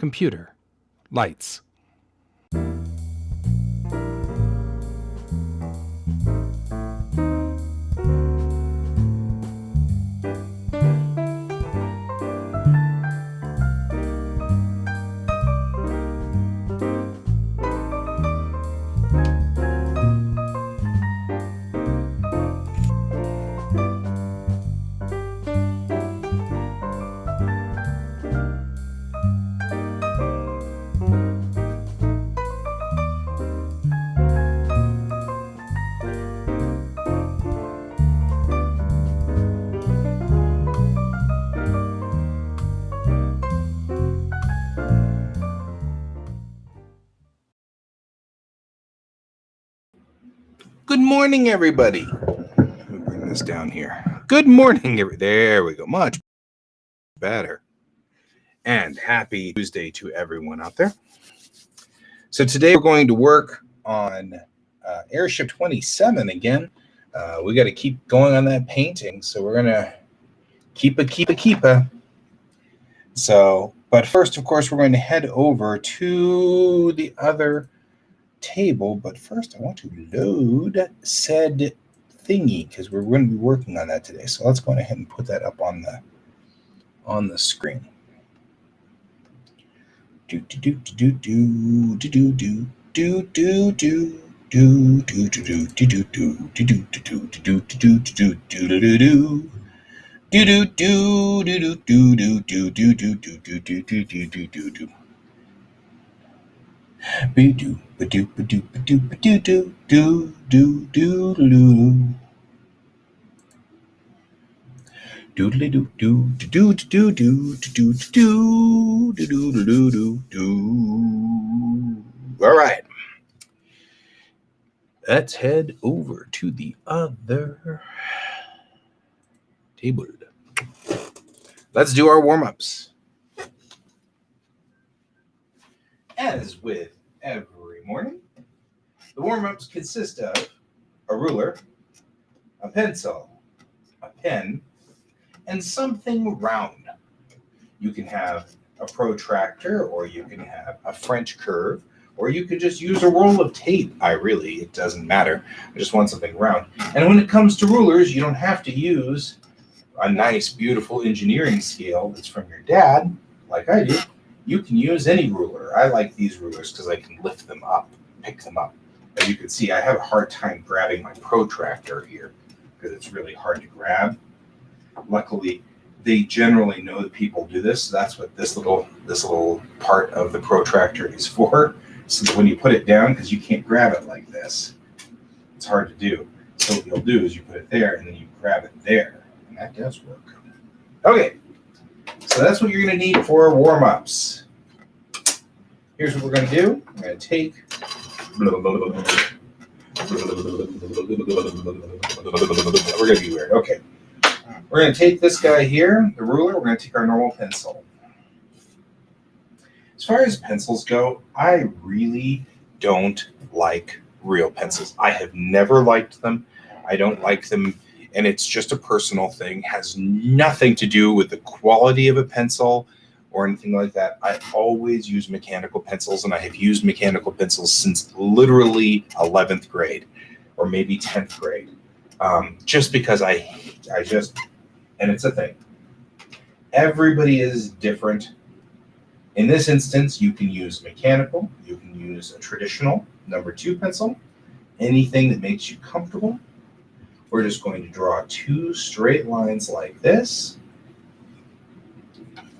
Computer. Lights. Good morning, everybody. Let me bring this down here. Good morning, there we go. Much better. And happy Tuesday to everyone out there. So today we're going to work on Airship 27 again. We got to keep going on that painting, so we're gonna keep a. So, but first, of course, we're going to head over to the other table, but first I want to load said thingy because we're going to be working on that today. So let's go ahead and put that up on the screen. All right. Let's head over to the other table. Let's do our warm-ups. As with every morning, the warm-ups consist of a ruler, a pencil, a pen, and something round. You can have a protractor, or you can have a French curve, or you could just use a roll of tape. It doesn't matter. I just want something round. And when it comes to rulers, you don't have to use a nice, beautiful engineering scale that's from your dad, like I do. You can use any ruler. I like these rulers because I can lift them up, pick them up. As you can see, I have a hard time grabbing my protractor here because it's really hard to grab. Luckily, they generally know that people do this. So that's what this little part of the protractor is for. So that when you put it down, because you can't grab it like this, it's hard to do. So what you'll do is you put it there and then you grab it there. And that does work. Okay, so that's what you're going to need for warm-ups. Here's what we're going to do. We're going to take we're going to be weird. Okay. We're going to take this guy here, the ruler. We're going to take our normal pencil. As far as pencils go, I really don't like real pencils. I have never liked them. I don't like them, and it's just a personal thing. It has nothing to do with the quality of a pencil or anything like that. I always use mechanical pencils, and I have used mechanical pencils since literally 11th grade or maybe 10th grade. Just because and it's a thing. Everybody is different. In this instance, you can use mechanical, you can use a traditional number 2 pencil, anything that makes you comfortable. We're just going to draw 2 straight lines like this.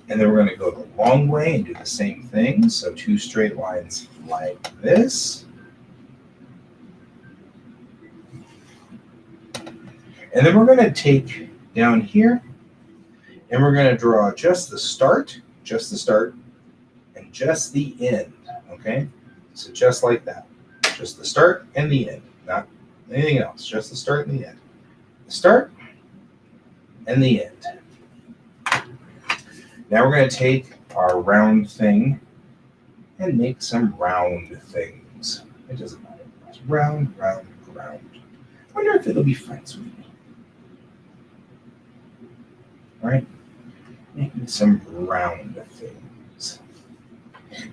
And then we're going to go the long way and do the same thing. So 2 straight lines like this. And then we're going to take down here and we're going to draw just the start, and just the end, okay? So just like that. Just the start and the end, not anything else, just the start and the end. The start and the end. Now we're going to take our round thing and make some round things. It doesn't matter. It's round, round, round. I wonder if it'll be friends with me. All right? Making some round things.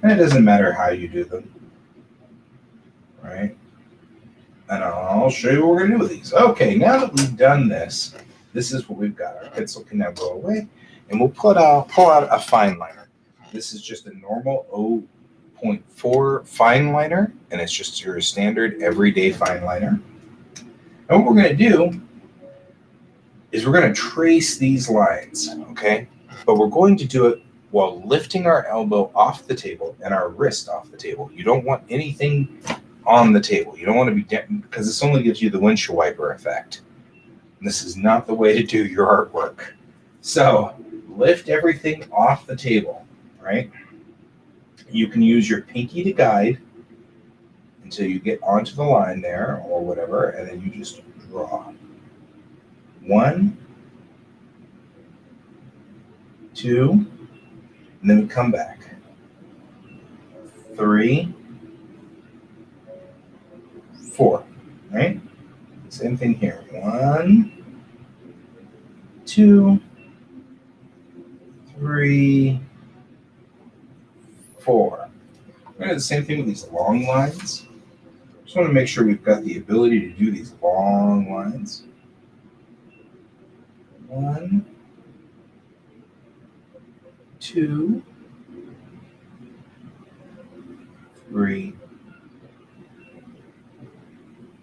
And it doesn't matter how you do them, right? And I'll show you what we're going to do with these. Okay, now that we've done this, this is what we've got. Our pencil can now go away, and we'll pull out a fine liner. This is just a normal 0.4 fine liner, and it's just your standard everyday fine liner. And what we're going to do is we're going to trace these lines, okay? But we're going to do it while lifting our elbow off the table and our wrist off the table. You don't want anything on the table. You don't want to be, because this only gives you the windshield wiper effect. And this is not the way to do your artwork. So lift everything off the table, right? You can use your pinky to guide until you get onto the line there or whatever, and then you just draw. 1, 2, and then we come back. 3, 4, right? Same thing here. 1, 2, 3, 4. We're going to do the same thing with these long lines. Just want to make sure we've got the ability to do these long lines. 1, 2, 3,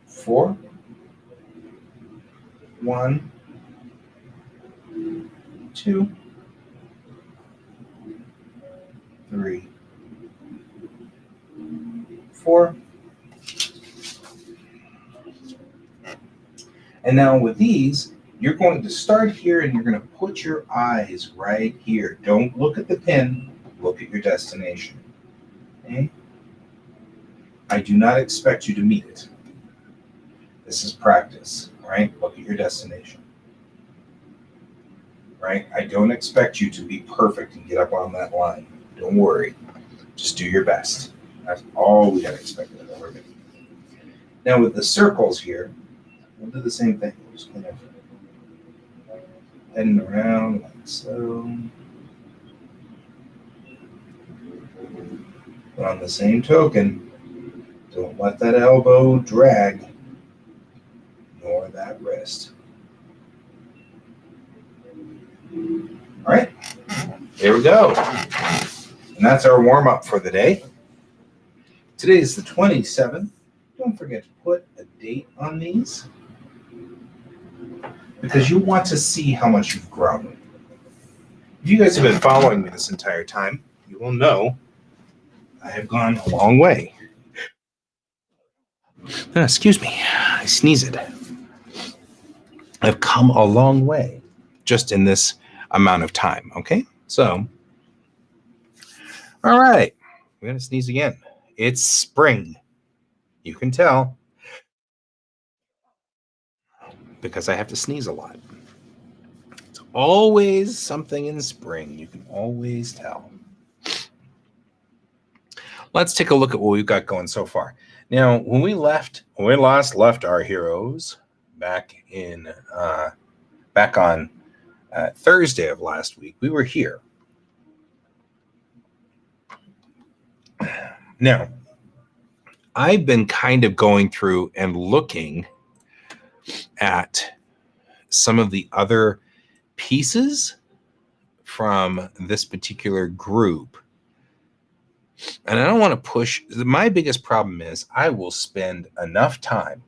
4. 1, 2, 3, 4. And now with these, you're going to start here and you're going to put your eyes right here. Don't look at the pen, look at your destination. Okay? I do not expect you to meet it. This is practice, right? Look at your destination. Right? I don't expect you to be perfect and get up on that line. Don't worry. Just do your best. That's all we have expected of everybody. Now with the circles here, we'll do the same thing. Just kind of heading around like so. But on the same token, don't let that elbow drag, nor that wrist. All right, there we go. And that's our warm-up for the day. Today is the 27th. Don't forget to put a date on these, because you want to see how much you've grown. If you guys have been following me this entire time, you will know I have gone a long way. Excuse me, I sneezed. I've come a long way just in this amount of time, okay? So, all right, we're going to sneeze again. It's spring. You can tell because I have to sneeze a lot. It's always something in spring. You can always tell. Let's take a look at what we've got going so far. Now, when we last left our heroes back on Thursday of last week, we were here. Now, I've been kind of going through and looking at some of the other pieces from this particular group. And I don't want to push. My biggest problem is I will spend enough time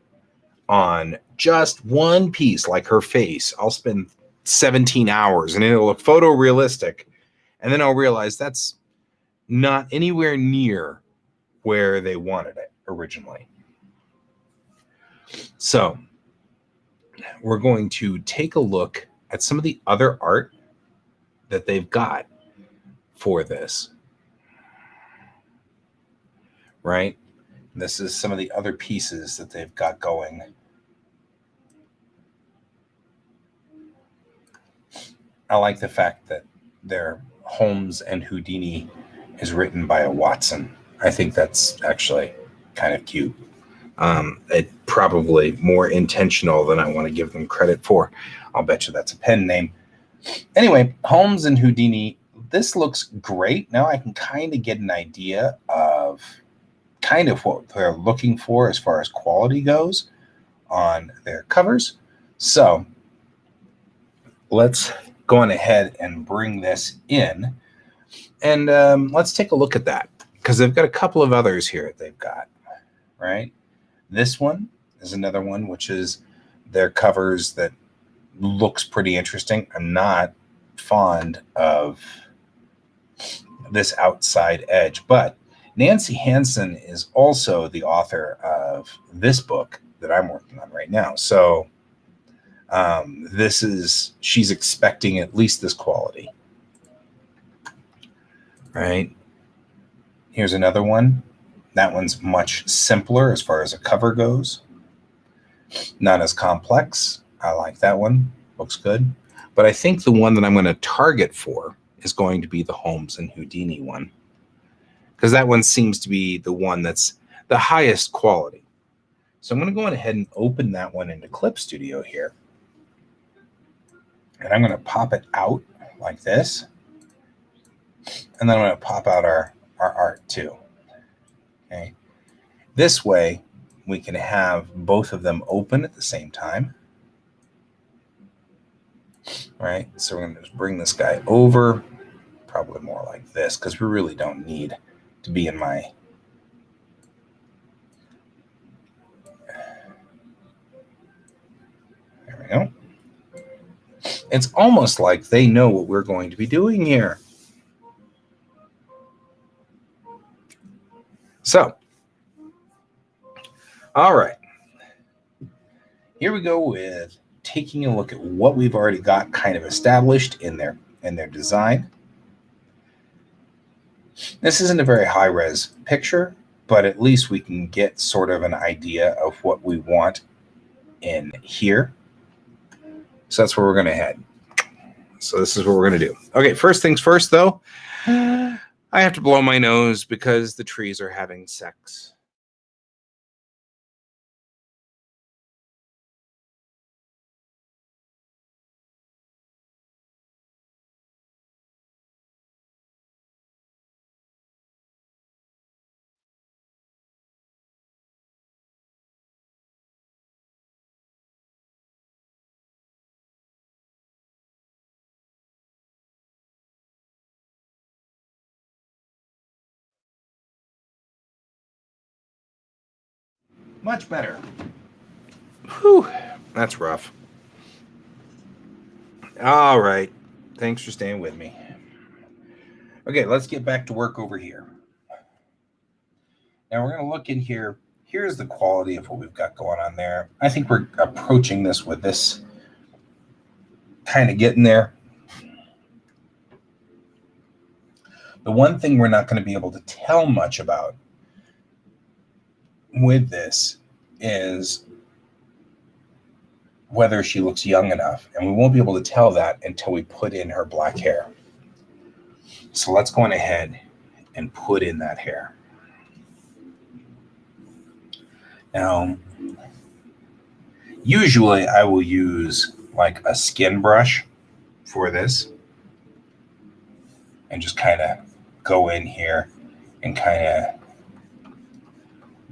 on just one piece, like her face. I'll spend 17 hours and it'll look photorealistic. And then I'll realize that's not anywhere near where they wanted it originally. So we're going to take a look at some of the other art that they've got for this. Right? This is some of the other pieces that they've got going. I like the fact that their Holmes and Houdini is written by a Watson. I think that's actually kind of cute. It's probably more intentional than I want to give them credit for. I'll bet you that's a pen name. Anyway, Holmes and Houdini this looks great. Now I can kind of get an idea of kind of what they're looking for as far as quality goes on their covers. So let's go on ahead and bring this in, and let's take a look at that, because they've got a couple of others here they've got, right? This one is another one, which is their covers that looks pretty interesting. I'm not fond of this outside edge, but Nancy Hansen is also the author of this book that I'm working on right now. So she's expecting at least this quality, right? Here's another one. That one's much simpler as far as a cover goes. Not as complex. I like that one. Looks good. But I think the one that I'm going to target for is going to be the Holmes and Houdini one, because that one seems to be the one that's the highest quality. So I'm going to go ahead and open that one into Clip Studio here. And I'm going to pop it out like this. And then I'm going to pop out our art too. Okay. This way we can have both of them open at the same time. All right. So we're going to just bring this guy over, probably more like this, because we really don't need to be in my there we go. It's almost like they know what we're going to be doing here. So, all right. Here we go with taking a look at what we've already got kind of established in their design. This isn't a very high-res picture, but at least we can get sort of an idea of what we want in here. So that's where we're going to head. So this is what we're going to do. Okay, first things first, though. I have to blow my nose because the trees are having sex. Much better. Whew, that's rough. All right. Thanks for staying with me. Okay, let's get back to work over here. Now we're going to look in here. Here's the quality of what we've got going on there. I think we're approaching this with this kind of getting there. The one thing we're not going to be able to tell much about with this is whether she looks young enough, and we won't be able to tell that until we put in her black hair. So let's go on ahead and put in that hair. Now, usually I will use like a skin brush for this and just kind of go in here and kind of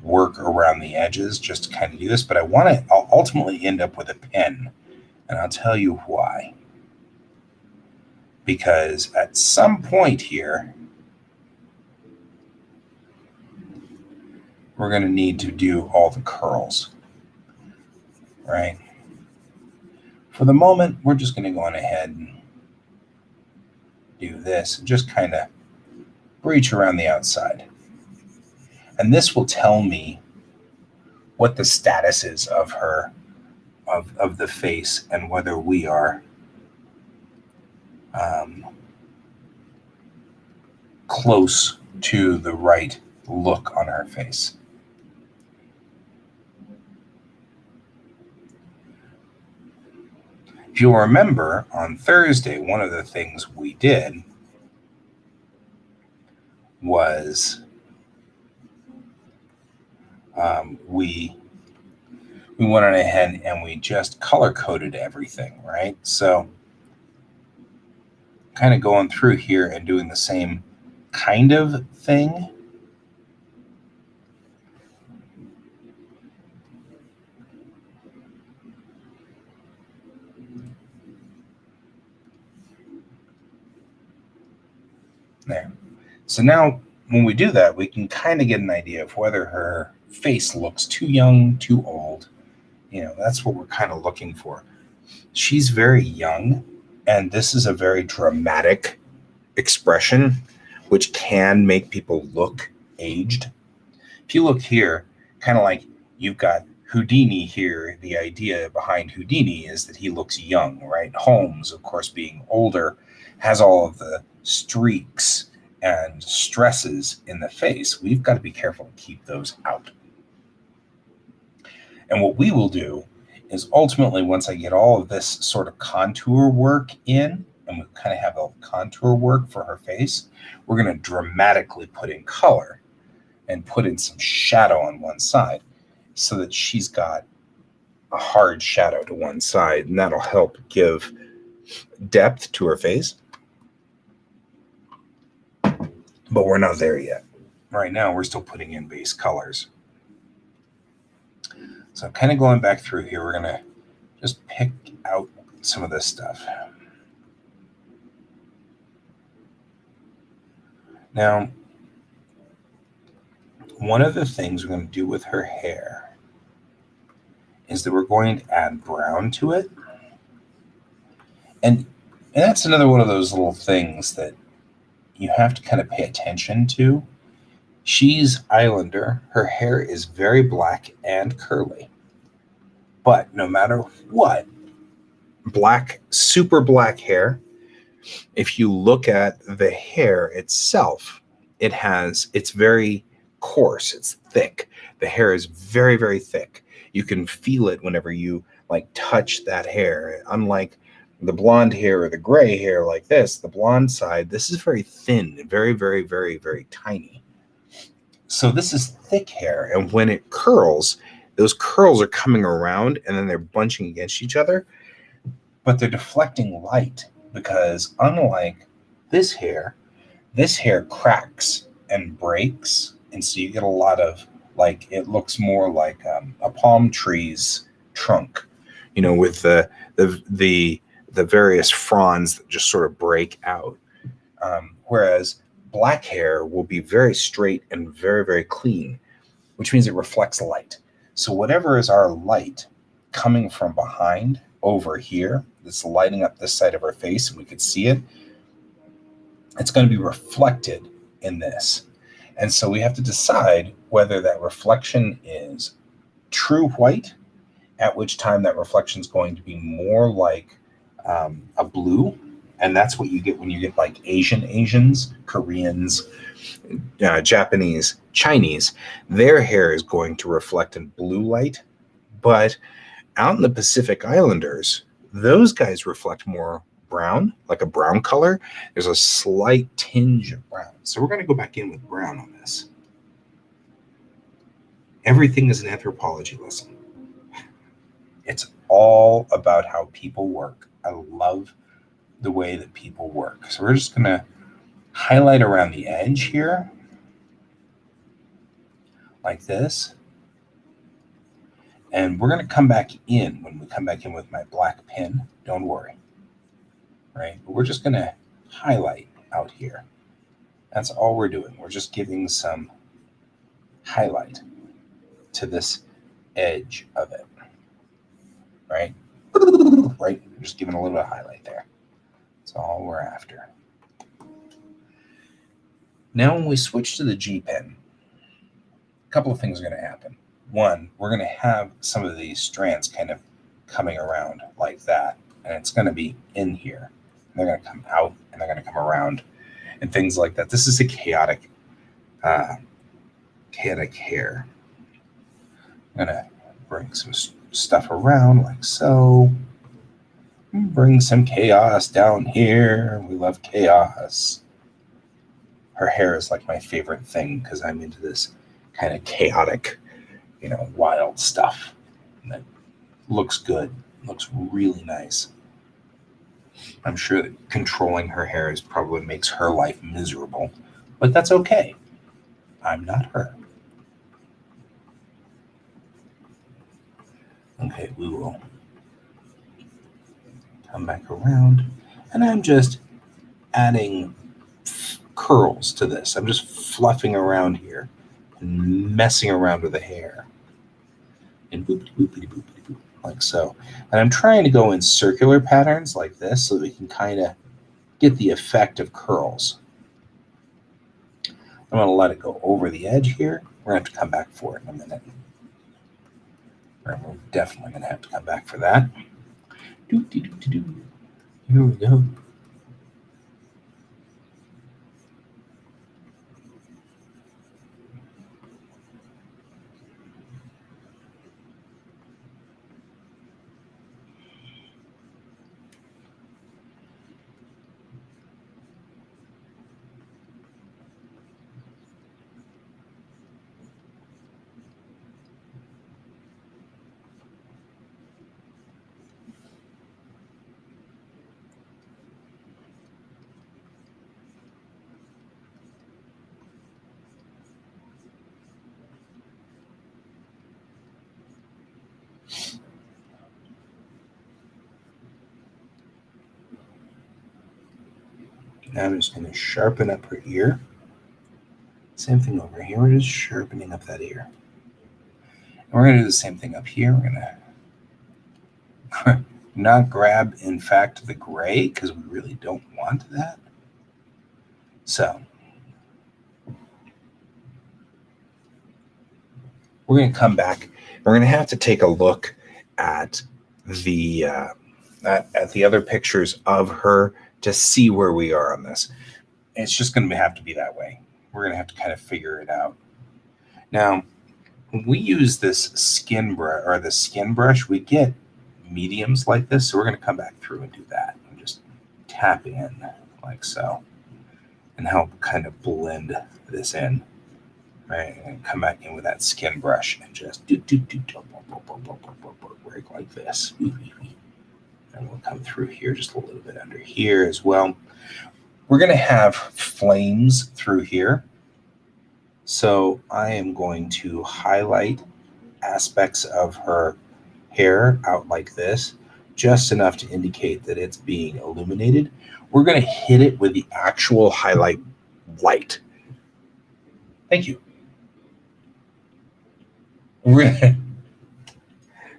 work around the edges just to kind of do this, but I'll ultimately end up with a pen, and I'll tell you why. Because at some point here, we're going to need to do all the curls, right? For the moment, we're just going to go on ahead and do this and just kind of reach around the outside. And this will tell me what the status is of her, of the face, and whether we are close to the right look on her face. If you'll remember, on Thursday, one of the things we did was we went on ahead and we just color coded everything, right? So kind of going through here and doing the same kind of thing. There. So now when we do that, we can kind of get an idea of whether her face looks too young, too old. That's what we're kind of looking for. She's very young, and this is a very dramatic expression, which can make people look aged. If you look here, kind of like you've got Houdini here, the idea behind Houdini is that he looks young, right? Holmes, of course, being older, has all of the streaks and stresses in the face. We've got to be careful to keep those out. And what we will do is ultimately, once I get all of this sort of contour work in, and we kind of have a contour work for her face, we're going to dramatically put in color and put in some shadow on one side so that she's got a hard shadow to one side, and that'll help give depth to her face. But we're not there yet. Right now, we're still putting in base colors. So kind of going back through here, we're going to just pick out some of this stuff. Now, one of the things we're going to do with her hair is that we're going to add brown to it. And that's another one of those little things that you have to kind of pay attention to. She's Islander. Her hair is very black and curly. But no matter what, black, super black hair, if you look at the hair itself, it's very coarse, it's thick. The hair is very, very thick. You can feel it whenever you touch that hair. Unlike the blonde hair or the gray hair like this, the blonde side, this is very thin, very, very, very, very tiny. So this is thick hair, and when it curls, those curls are coming around and then they're bunching against each other, but they're deflecting light, because unlike this hair cracks and breaks, and so you get a lot of it looks more like a palm tree's trunk, with the various fronds that just sort of break out. Whereas black hair will be very straight and very, very clean, which means it reflects light. So whatever is our light coming from behind over here, that's lighting up this side of our face, and we could see it, it's going to be reflected in this. And so we have to decide whether that reflection is true white, at which time that reflection is going to be more like a blue. And that's what you get when you get Asians, Koreans, Japanese, Chinese. Their hair is going to reflect in blue light. But out in the Pacific Islanders, those guys reflect more brown, like a brown color. There's a slight tinge of brown. So we're going to go back in with brown on this. Everything is an anthropology lesson. It's all about how people work. I love the way that people work. So we're just going to highlight around the edge here, like this. And we're going to come back in when we come back in with my black pen. Don't worry. Right? But we're just going to highlight out here. That's all we're doing. We're just giving some highlight to this edge of it. Right? Right? We're just giving a little bit of highlight there. That's all we're after. Now when we switch to the G pen, a couple of things are going to happen. One, we're going to have some of these strands kind of coming around like that, and it's going to be in here. And they're going to come out, and they're going to come around, and things like that. This is a chaotic hair. I'm going to bring some stuff around like so. Bring some chaos down here. We love chaos. Her hair is like my favorite thing because I'm into this kind of chaotic, wild stuff. And that looks good. Looks really nice. I'm sure that controlling her hair is probably makes her life miserable, but that's okay. I'm not her. Okay, we will come back around, and I'm just adding curls to this. I'm just fluffing around here and messing around with the hair. And boopity boopity boopity boop, like so. And I'm trying to go in circular patterns like this so that we can kind of get the effect of curls. I'm going to let it go over the edge here. We're going to have to come back for it in a minute. We're definitely going to have to come back for that. Here we go. Now I'm just going to sharpen up her ear. Same thing over here. We're just sharpening up that ear. And we're going to do the same thing up here. We're going to not grab, in fact, the gray because we really don't want that. So we're going to come back. We're going to have to take a look at the other pictures of her to see where we are on this. It's just going to have to be that way. We're going to have to kind of figure it out. Now, when we use this skin brush, we get mediums like this. So we're going to come back through and do that and just tap in like so and help kind of blend this in. Right, and come back in with that skin brush and just break like this. And we'll come through here just a little bit under here as well. We're going to have flames through here. So I am going to highlight aspects of her hair out like this, just enough to indicate that it's being illuminated. We're going to hit it with the actual highlight light. Thank you.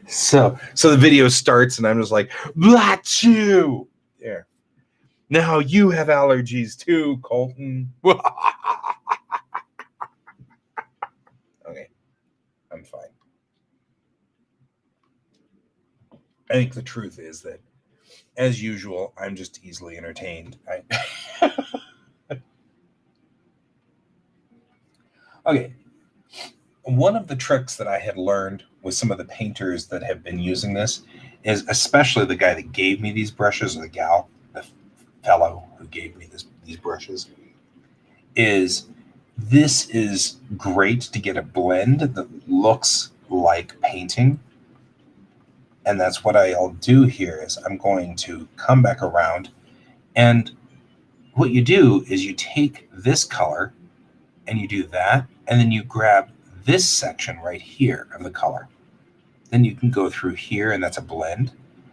So the video starts and I'm just like, Blachoo! There. Now you have allergies too, Colton. Okay, I'm fine. I think the truth is that, as usual, I'm just easily entertained. Okay. One of the tricks that I had learned with some of the painters that have been using this is, especially the guy that gave me these brushes, or the gal, the fellow who gave me these brushes, is this is great to get a blend that looks like painting. And that's what I'll do here is I'm going to come back around, and what you do is you take this color and you do that, and then you grab this section right here of the color. Then you can go through here, and that's a blend.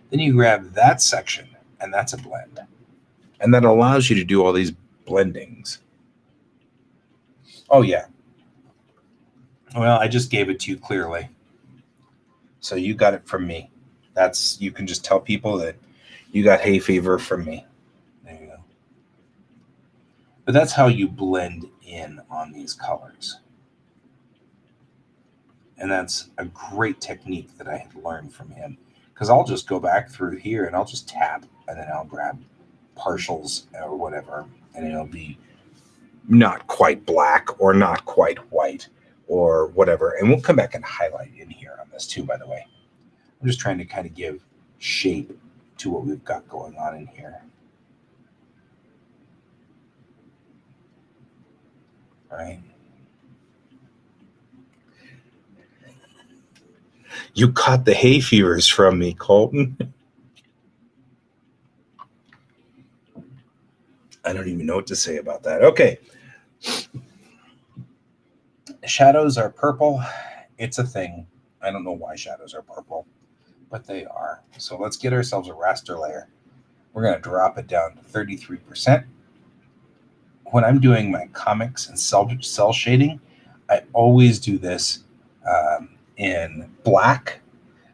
Then you grab that section, and that's a blend. And that allows you to do all these blendings. Oh, yeah. Well, I just gave it to you clearly. So you got it from me. You can just tell people that you got hay fever from me. There you go. But that's how you blend in on these colors. And that's a great technique that I had learned from him, because I'll just go back through here and I'll just tap, and then I'll grab partials or whatever, and it'll be not quite black or not quite white or whatever. And we'll come back and highlight in here on this too, by the way. I'm just trying to kind of give shape to what we've got going on in here. All right. You caught the hay fevers from me, Colton. I don't even know what to say about that. Okay. Shadows are purple. It's a thing. I don't know why shadows are purple, but they are. So let's get ourselves a raster layer. We're going to drop it down to 33%. When I'm doing my comics and cell shading, I always do this in black.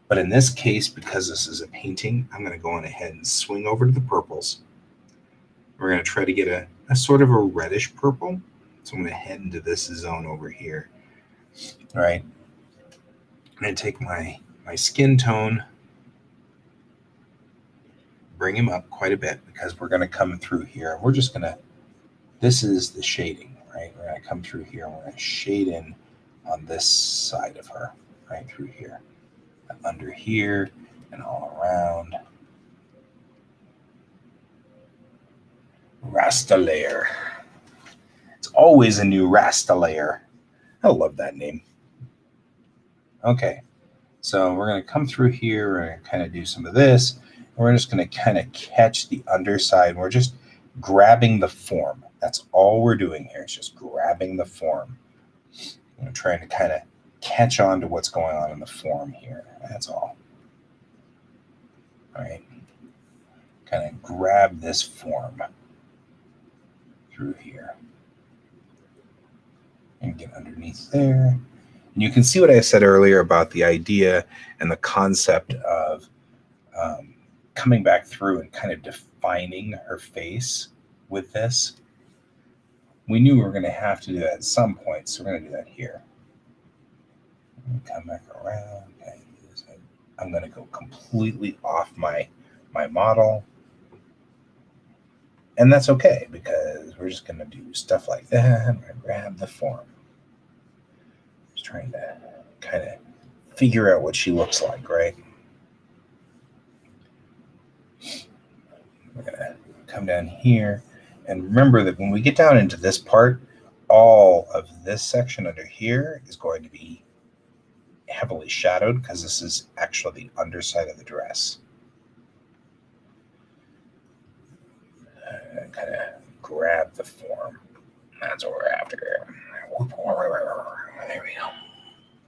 But in this case, because this is a painting, I'm going to go on ahead and swing over to the purples. We're going to try to get a sort of a reddish purple. So I'm going to head into this zone over here. All right. I'm going to take my skin tone, bring him up quite a bit because we're going to come through here. We're just going to, this is the shading, right? We're going to come through here and we're going to shade in on this side of her, right through here, under here and all around. Rasta layer. It's always a new Rasta layer. I love that name. Okay, so we're going to come through here. We're going to kind of do some of this. And we're just going to kind of catch the underside. We're just grabbing the form. That's all we're doing here. It's just grabbing the form. We're trying to kind of catch on to what's going on in the form here. That's all. All right. Kind of grab this form through here. And get underneath there. And you can see what I said earlier about the idea and the concept of coming back through and kind of defining her face with this. We knew we were going to have to do that at some point, so we're going to do that here. Come back around. Okay. I'm going to go completely off my model. And that's okay, because we're just going to do stuff like that. I'm going to grab the form. Just trying to kind of figure out what she looks like, right? We're going to come down here. And remember that when we get down into this part, all of this section under here is going to be heavily shadowed because this is actually the underside of the dress. Kind of grab the form. That's what we're after. There we go.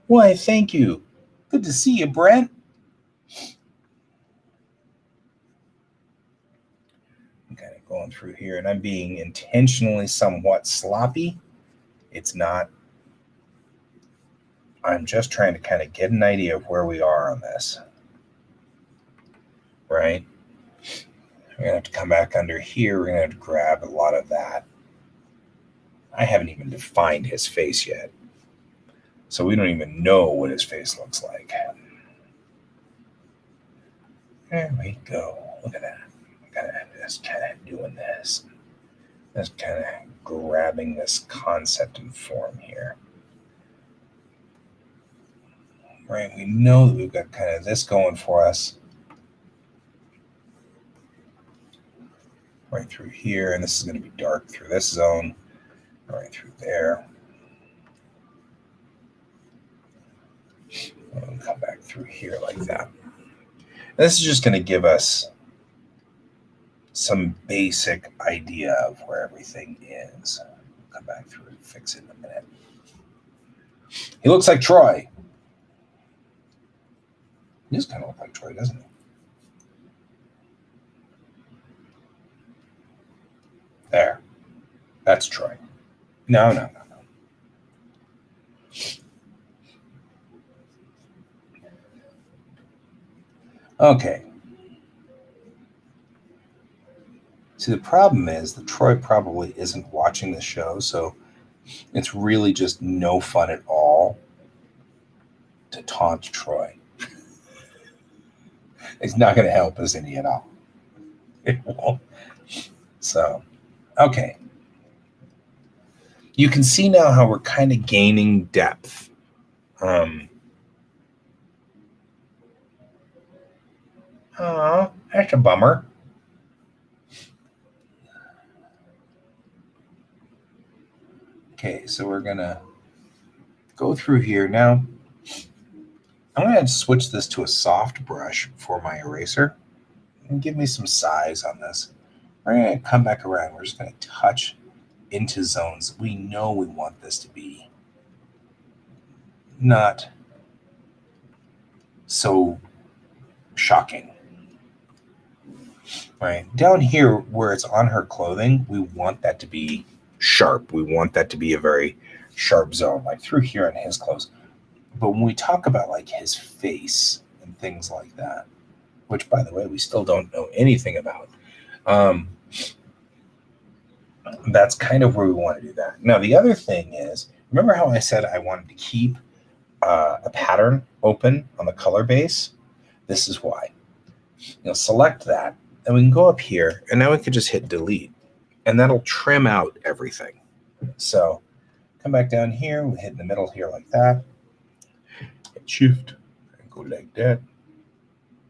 Why, thank you. Good to see you, Brent. I'm kind of going through here, and I'm being intentionally somewhat sloppy. It's not. I'm just trying to kind of get an idea of where we are on this. Right? We're going to have to come back under here. We're going to have to grab a lot of that. I haven't even defined his face yet. So we don't even know what his face looks like. There we go. Look at that. Just kind of doing this. Just kind of grabbing this concept and form here. Right, we know that we've got kind of this going for us. Right through here, and this is going to be dark through this zone. Right through there. And come back through here like that. And this is just going to give us some basic idea of where everything is. Come back through and fix it in a minute. He looks like Troy. He does kind of look like Troy, doesn't he? There. That's Troy. No. Okay. See, the problem is that Troy probably isn't watching the show, so it's really just no fun at all to taunt Troy. It's not going to help us any at all. It won't. So, okay. You can see now how we're kind of gaining depth. Oh, that's a bummer. Okay, so we're going to go through here. Now, I'm going to switch this to a soft brush for my eraser and give me some size on this. We're going to come back around. We're just going to touch into zones. We know we want this to be not so shocking. Right? Down here where it's on her clothing, we want that to be sharp. We want that to be a very sharp zone, like through here on his clothes. But when we talk about like his face and things like that, which by the way, we still don't know anything about, that's kind of where we want to do that. Now, the other thing is, remember how I said I wanted to keep a pattern open on the color base? This is why. Select that, and we can go up here, and now we can just hit delete, and that'll trim out everything. So come back down here, we hit in the middle here like that, hit shift, and go like that,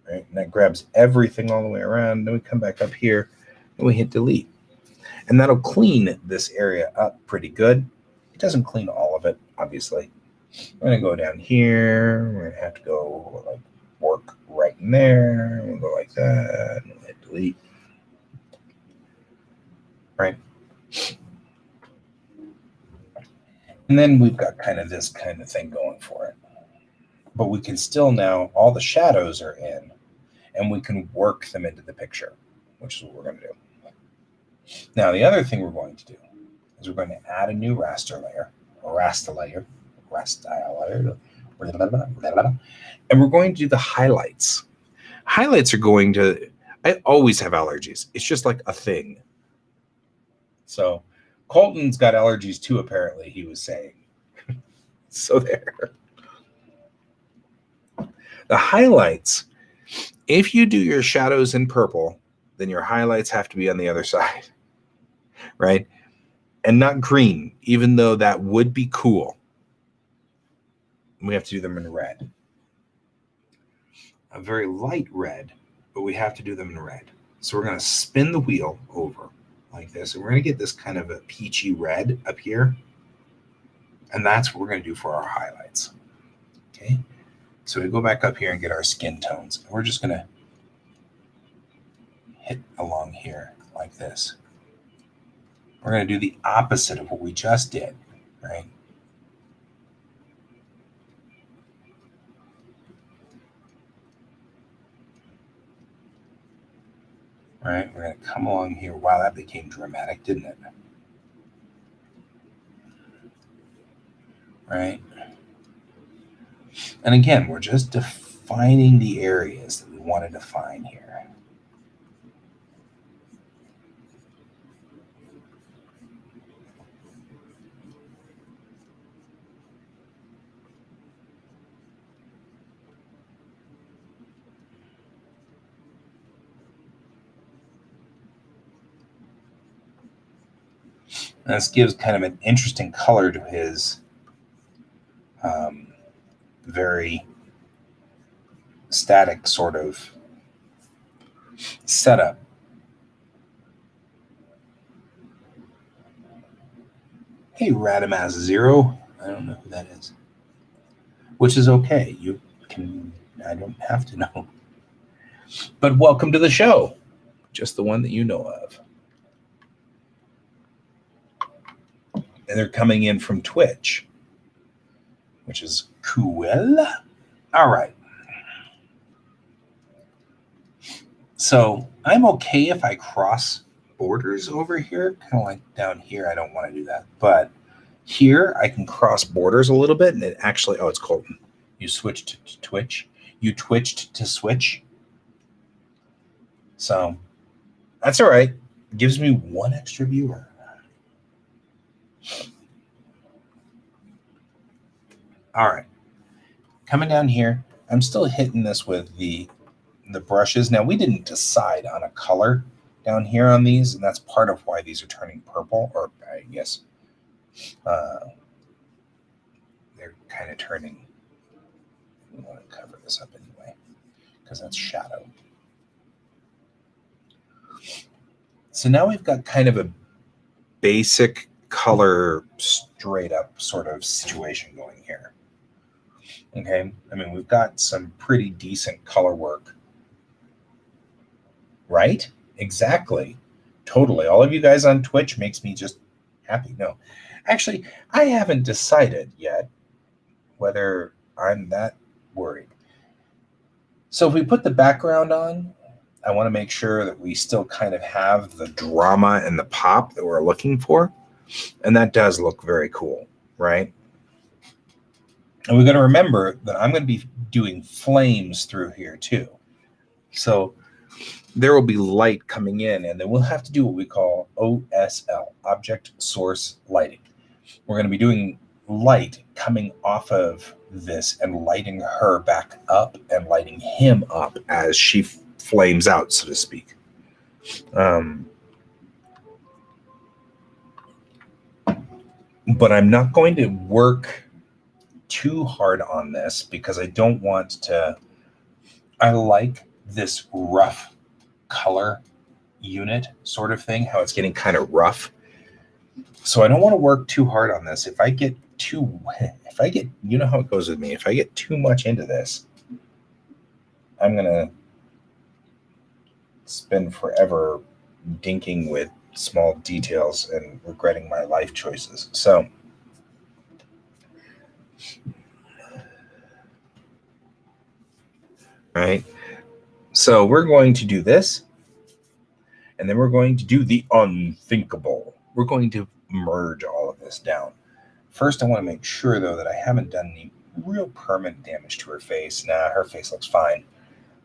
right? And that grabs everything all the way around. Then we come back up here, and we hit delete. And that'll clean this area up pretty good. It doesn't clean all of it, obviously. I'm going to go down here. We're going to have to go like work right in there. We'll go like that. And we'll hit delete. Right. And then we've got kind of this kind of thing going for it. But we can still now, all the shadows are in, and we can work them into the picture, which is what we're going to do. Now, the other thing we're going to do is we're going to add a new raster layer, and we're going to do the highlights. Highlights are going to, I always have allergies. It's just like a thing. So Colton's got allergies too, apparently, he was saying. So there. The highlights, if you do your shadows in purple, then your highlights have to be on the other side. Right? And not green, even though that would be cool. We have to do them in red. A very light red, but we have to do them in red. So we're going to spin the wheel over like this, and we're going to get this kind of a peachy red up here. And that's what we're going to do for our highlights. Okay? So we go back up here and get our skin tones. And we're just going to hit along here like this. We're going to do the opposite of what we just did, right? All right, we're going to come along here. Wow, that became dramatic, didn't it? Right? And again, we're just defining the areas that we want to define here. And this gives kind of an interesting color to his very static sort of setup. Hey, Radamaz0. I don't know who that is. Which is okay. You can, I don't have to know. But welcome to the show. Just the one that you know of. And they're coming in from Twitch, which is cool. All right. So I'm okay if I cross borders over here, kind of like down here. I don't want to do that. But here I can cross borders a little bit, and it actually, oh, it's Colton. You switched to Twitch. You twitched to switch. So that's all right. It gives me one extra viewer. All right. Coming down here, I'm still hitting this with the brushes. Now, we didn't decide on a color down here on these, and that's part of why these are turning purple, or I guess they're kind of turning. We want to cover this up anyway, because that's shadow. So now we've got kind of a basic color straight up sort of situation going here. Okay, I mean, we've got some pretty decent color work. Right? Exactly. totally. All of you guys on Twitch makes me just happy. No, actually, I haven't decided yet whether I'm that worried. So if we put the background on, I want to make sure that we still kind of have the drama and the pop that we're looking for. And that does look very cool, right? And we're going to remember that I'm going to be doing flames through here too. So there will be light coming in, and then we'll have to do what we call OSL, Object Source Lighting. We're going to be doing light coming off of this and lighting her back up and lighting him up as she flames out, so to speak. But I'm not going to work too hard on this because I don't want to. I like this rough color unit sort of thing, how it's getting kind of rough. So I don't want to work too hard on this. If I get, you know how it goes with me. If I get too much into this, I'm going to spend forever dinking with small details and regretting my life choices. So right. So we're going to do this, and then we're going to do the unthinkable. We're going to merge all of this down. First, I want to make sure, though, that I haven't done any real permanent damage to her face. Nah, her face looks fine.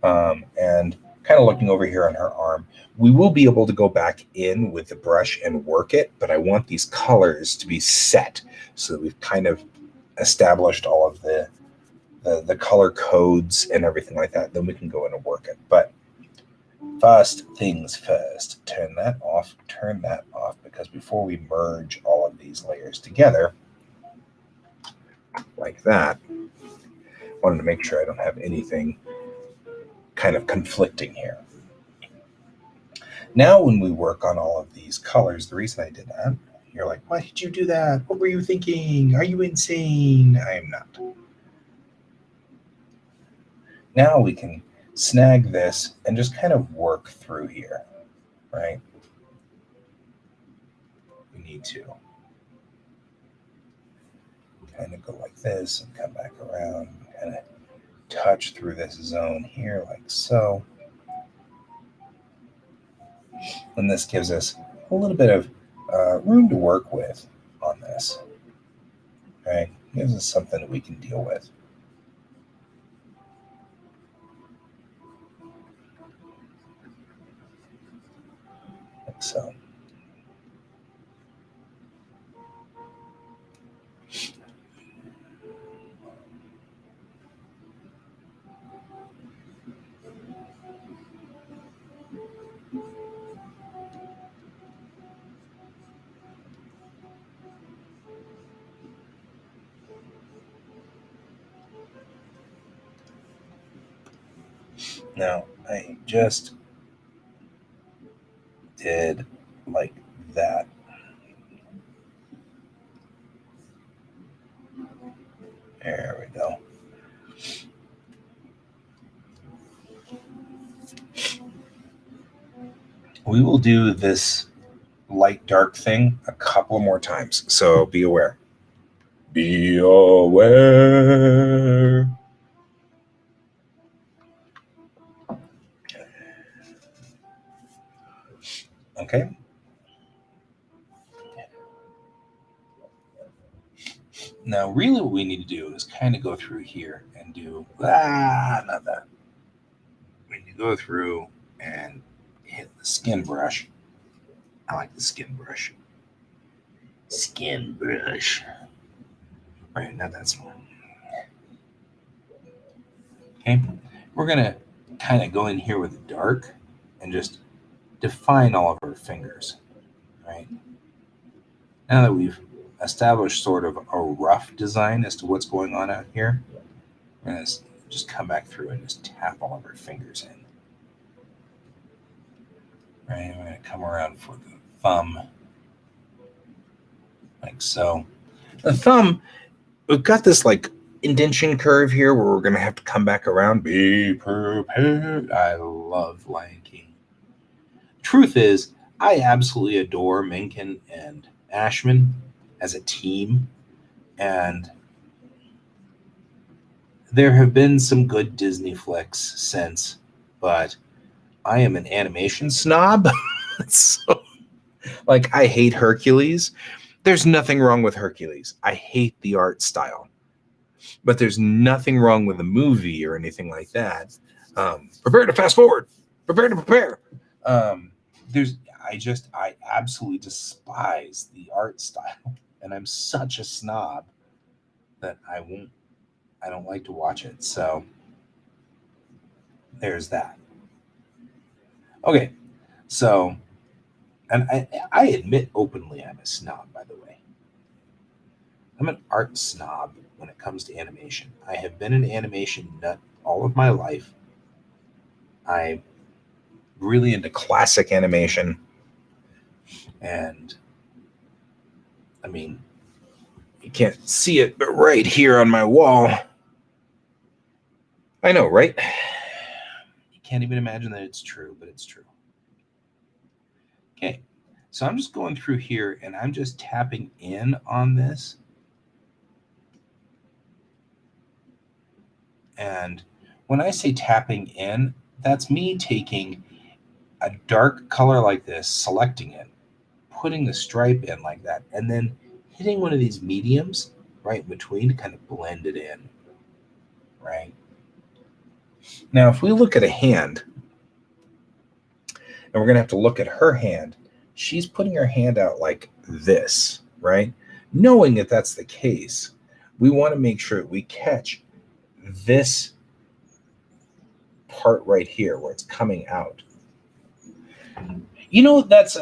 And kind of looking over here on her arm, we will be able to go back in with the brush and work it, but I want these colors to be set so that we've kind of established all of the color codes and everything like that. Then we can go in and work it. But first things first, turn that off, because before we merge all of these layers together, like that, I wanted to make sure I don't have anything kind of conflicting here. Now when we work on all of these colors, the reason I did that, you're like, why did you do that? What were you thinking? Are you insane? I am not. Now we can snag this and just kind of work through here, right? We need to kind of go like this and come back around, kind of touch through this zone here like so. And this gives us a little bit of room to work with on this, right? Gives us something that we can deal with. Like so. Now, I just did like that. There we go. We will do this light dark thing a couple more times, so be aware. Be aware. Okay. Now, really what we need to do is kind of go through here and do, not that. We need to go through and hit the skin brush. I like the skin brush. Skin brush. Right, now that's one. Okay, we're going to kind of go in here with the dark and just define all of our fingers, right? Now that we've established sort of a rough design as to what's going on out here, we're going to just come back through and just tap all of our fingers in. Right, we're going to come around for the thumb, like so. The thumb, we've got this like indentation curve here where we're going to have to come back around. Be prepared. I love Lion King. Truth is, I absolutely adore Menken and Ashman as a team, and there have been some good Disney flicks since, but I am an animation snob. So, like, I hate Hercules. There's nothing wrong with Hercules. I hate the art style, but there's nothing wrong with the movie or anything like that. Prepare to fast forward. Prepare to prepare. Um, I absolutely despise the art style, and I'm such a snob that I don't like to watch it. So there's that. Okay, so and I admit openly I'm a snob, by the way. I'm an art snob when it comes to animation. I have been an animation nut all of my life. I'm really into classic animation, and I mean, you can't see it, but right here on my wall, I know, right? You can't even imagine that it's true, but it's true. Okay, so I'm just going through here and I'm just tapping in on this. And when I say tapping in, that's me taking a dark color like this, selecting it, putting the stripe in like that, and then hitting one of these mediums right in between to kind of blend it in, right? Now, if we look at a hand, and we're going to have to look at her hand, she's putting her hand out like this, right? Knowing that that's the case, we want to make sure we catch this part right here where it's coming out. You know, that's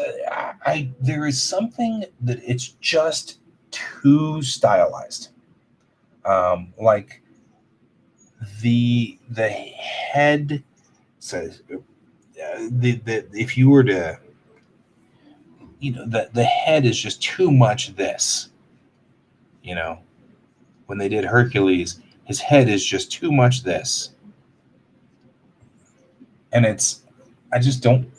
there is something that it's just too stylized. Like the head says, the if you were to, the head is just too much this. You know, when they did Hercules, his head is just too much this, and I just don't.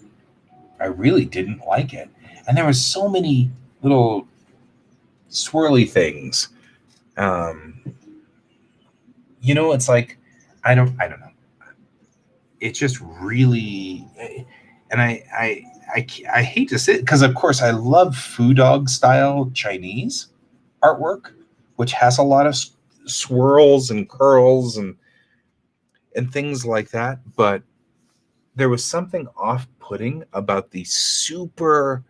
I really didn't like it, and there was so many little swirly things. Um, it's like I don't know. It's just really, and I hate to say it because of course I love Foo Dog style Chinese artwork, which has a lot of swirls and curls and things like that. But there was something off-putting about the super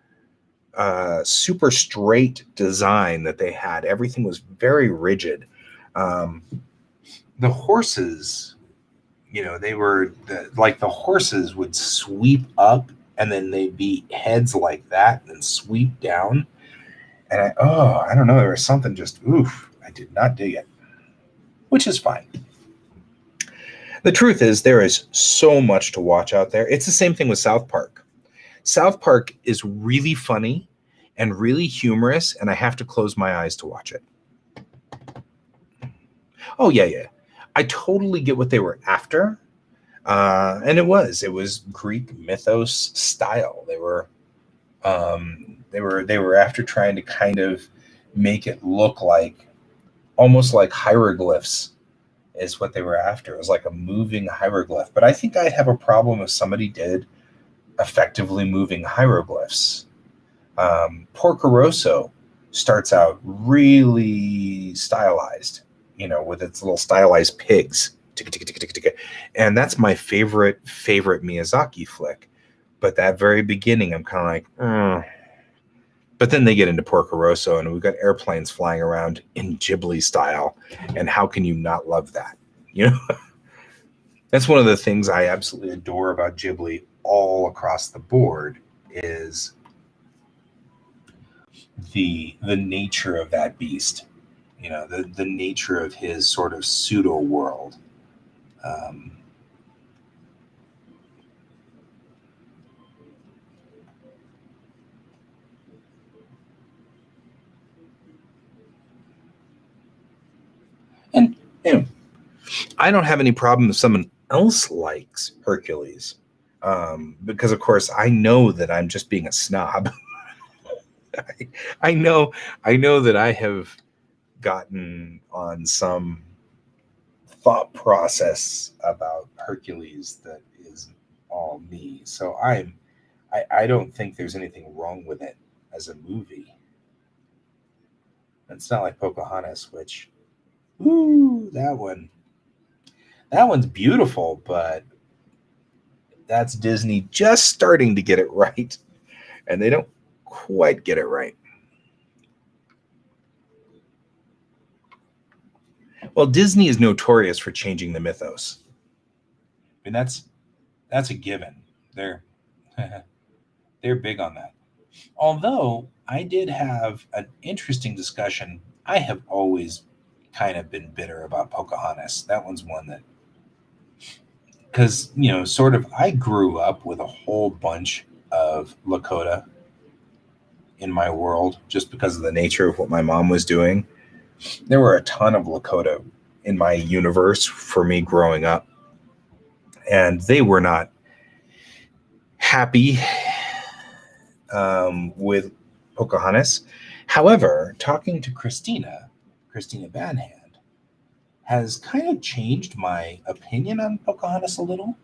straight design that they had. Everything was very rigid. The horses, they were like the horses would sweep up and then they'd be heads like that and sweep down. And I don't know, there was something just, oof, I did not dig it, which is fine. The truth is, there is so much to watch out there. It's the same thing with South Park. South Park is really funny and really humorous, and I have to close my eyes to watch it. Oh, yeah. I totally get what they were after. And it was Greek mythos style. They were after trying to kind of make it look like almost like hieroglyphs is what they were after. It was like a moving hieroglyph. But I think I'd have a problem if somebody did effectively moving hieroglyphs. Porco Rosso starts out really stylized, with its little stylized pigs. And that's my favorite Miyazaki flick. But that very beginning, I'm kind of like, But then they get into Porco Rosso, and we've got airplanes flying around in Ghibli style. And how can you not love that? That's one of the things I absolutely adore about Ghibli all across the board is the nature of that beast. The nature of his sort of pseudo world. And I don't have any problem if someone else likes Hercules. Because of course I know that I'm just being a snob. I know that I have gotten on some thought process about Hercules that is all me. So I don't think there's anything wrong with it as a movie. It's not like Pocahontas, which, ooh, that one's beautiful, but that's Disney just starting to get it right, and they don't quite get it right. Well, Disney is notorious for changing the mythos. I mean, that's a given. They're they're big on that. Although I did have an interesting discussion. I have always kind of been bitter about Pocahontas. That one's one that, because, sort of, I grew up with a whole bunch of Lakota in my world just because of the nature of what my mom was doing. There were a ton of Lakota in my universe for me growing up, and they were not happy with Pocahontas. However, talking to Christina Banhand has kind of changed my opinion on Pocahontas a little,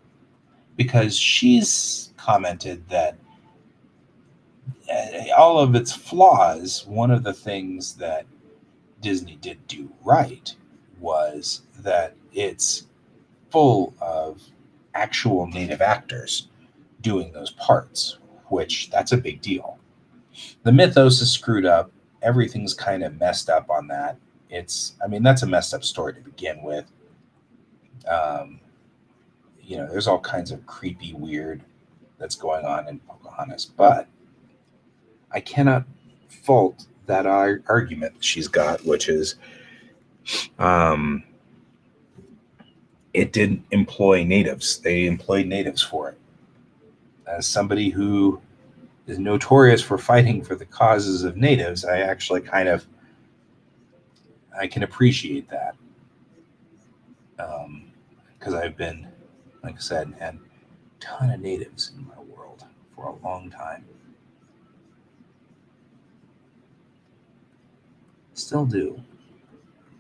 because she's commented that all of its flaws, one of the things that Disney did do right was that it's full of actual native actors doing those parts, which that's a big deal. The mythos is screwed up. Everything's kind of messed up on that. That's a messed up story to begin with. There's all kinds of creepy, weird that's going on in Pocahontas, but I cannot fault that argument she's got, which is it didn't employ natives. They employed natives for it. As somebody who is notorious for fighting for the causes of natives, I actually I can appreciate that. Because I've been, like I said, had a ton of natives in my world for a long time. Still do,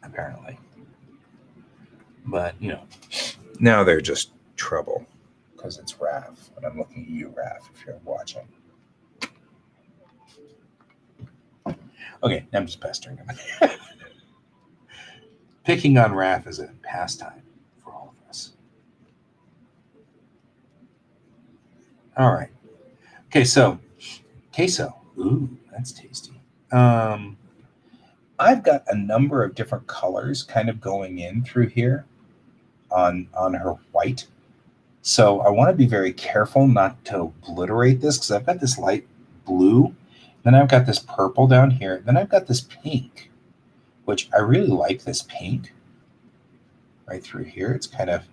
apparently. But, now they're just trouble because it's Raph. And I'm looking at you, Raph, if you're watching. Okay, I'm just pestering him. Picking on Raph is a pastime for all of us. All right. Okay, so queso. Ooh, that's tasty. I've got a number of different colors kind of going in through here on her white. So I want to be very careful not to obliterate this, because I've got this light blue, then I've got this purple down here, then I've got this pink, which I really like this pink right through here. It's kind of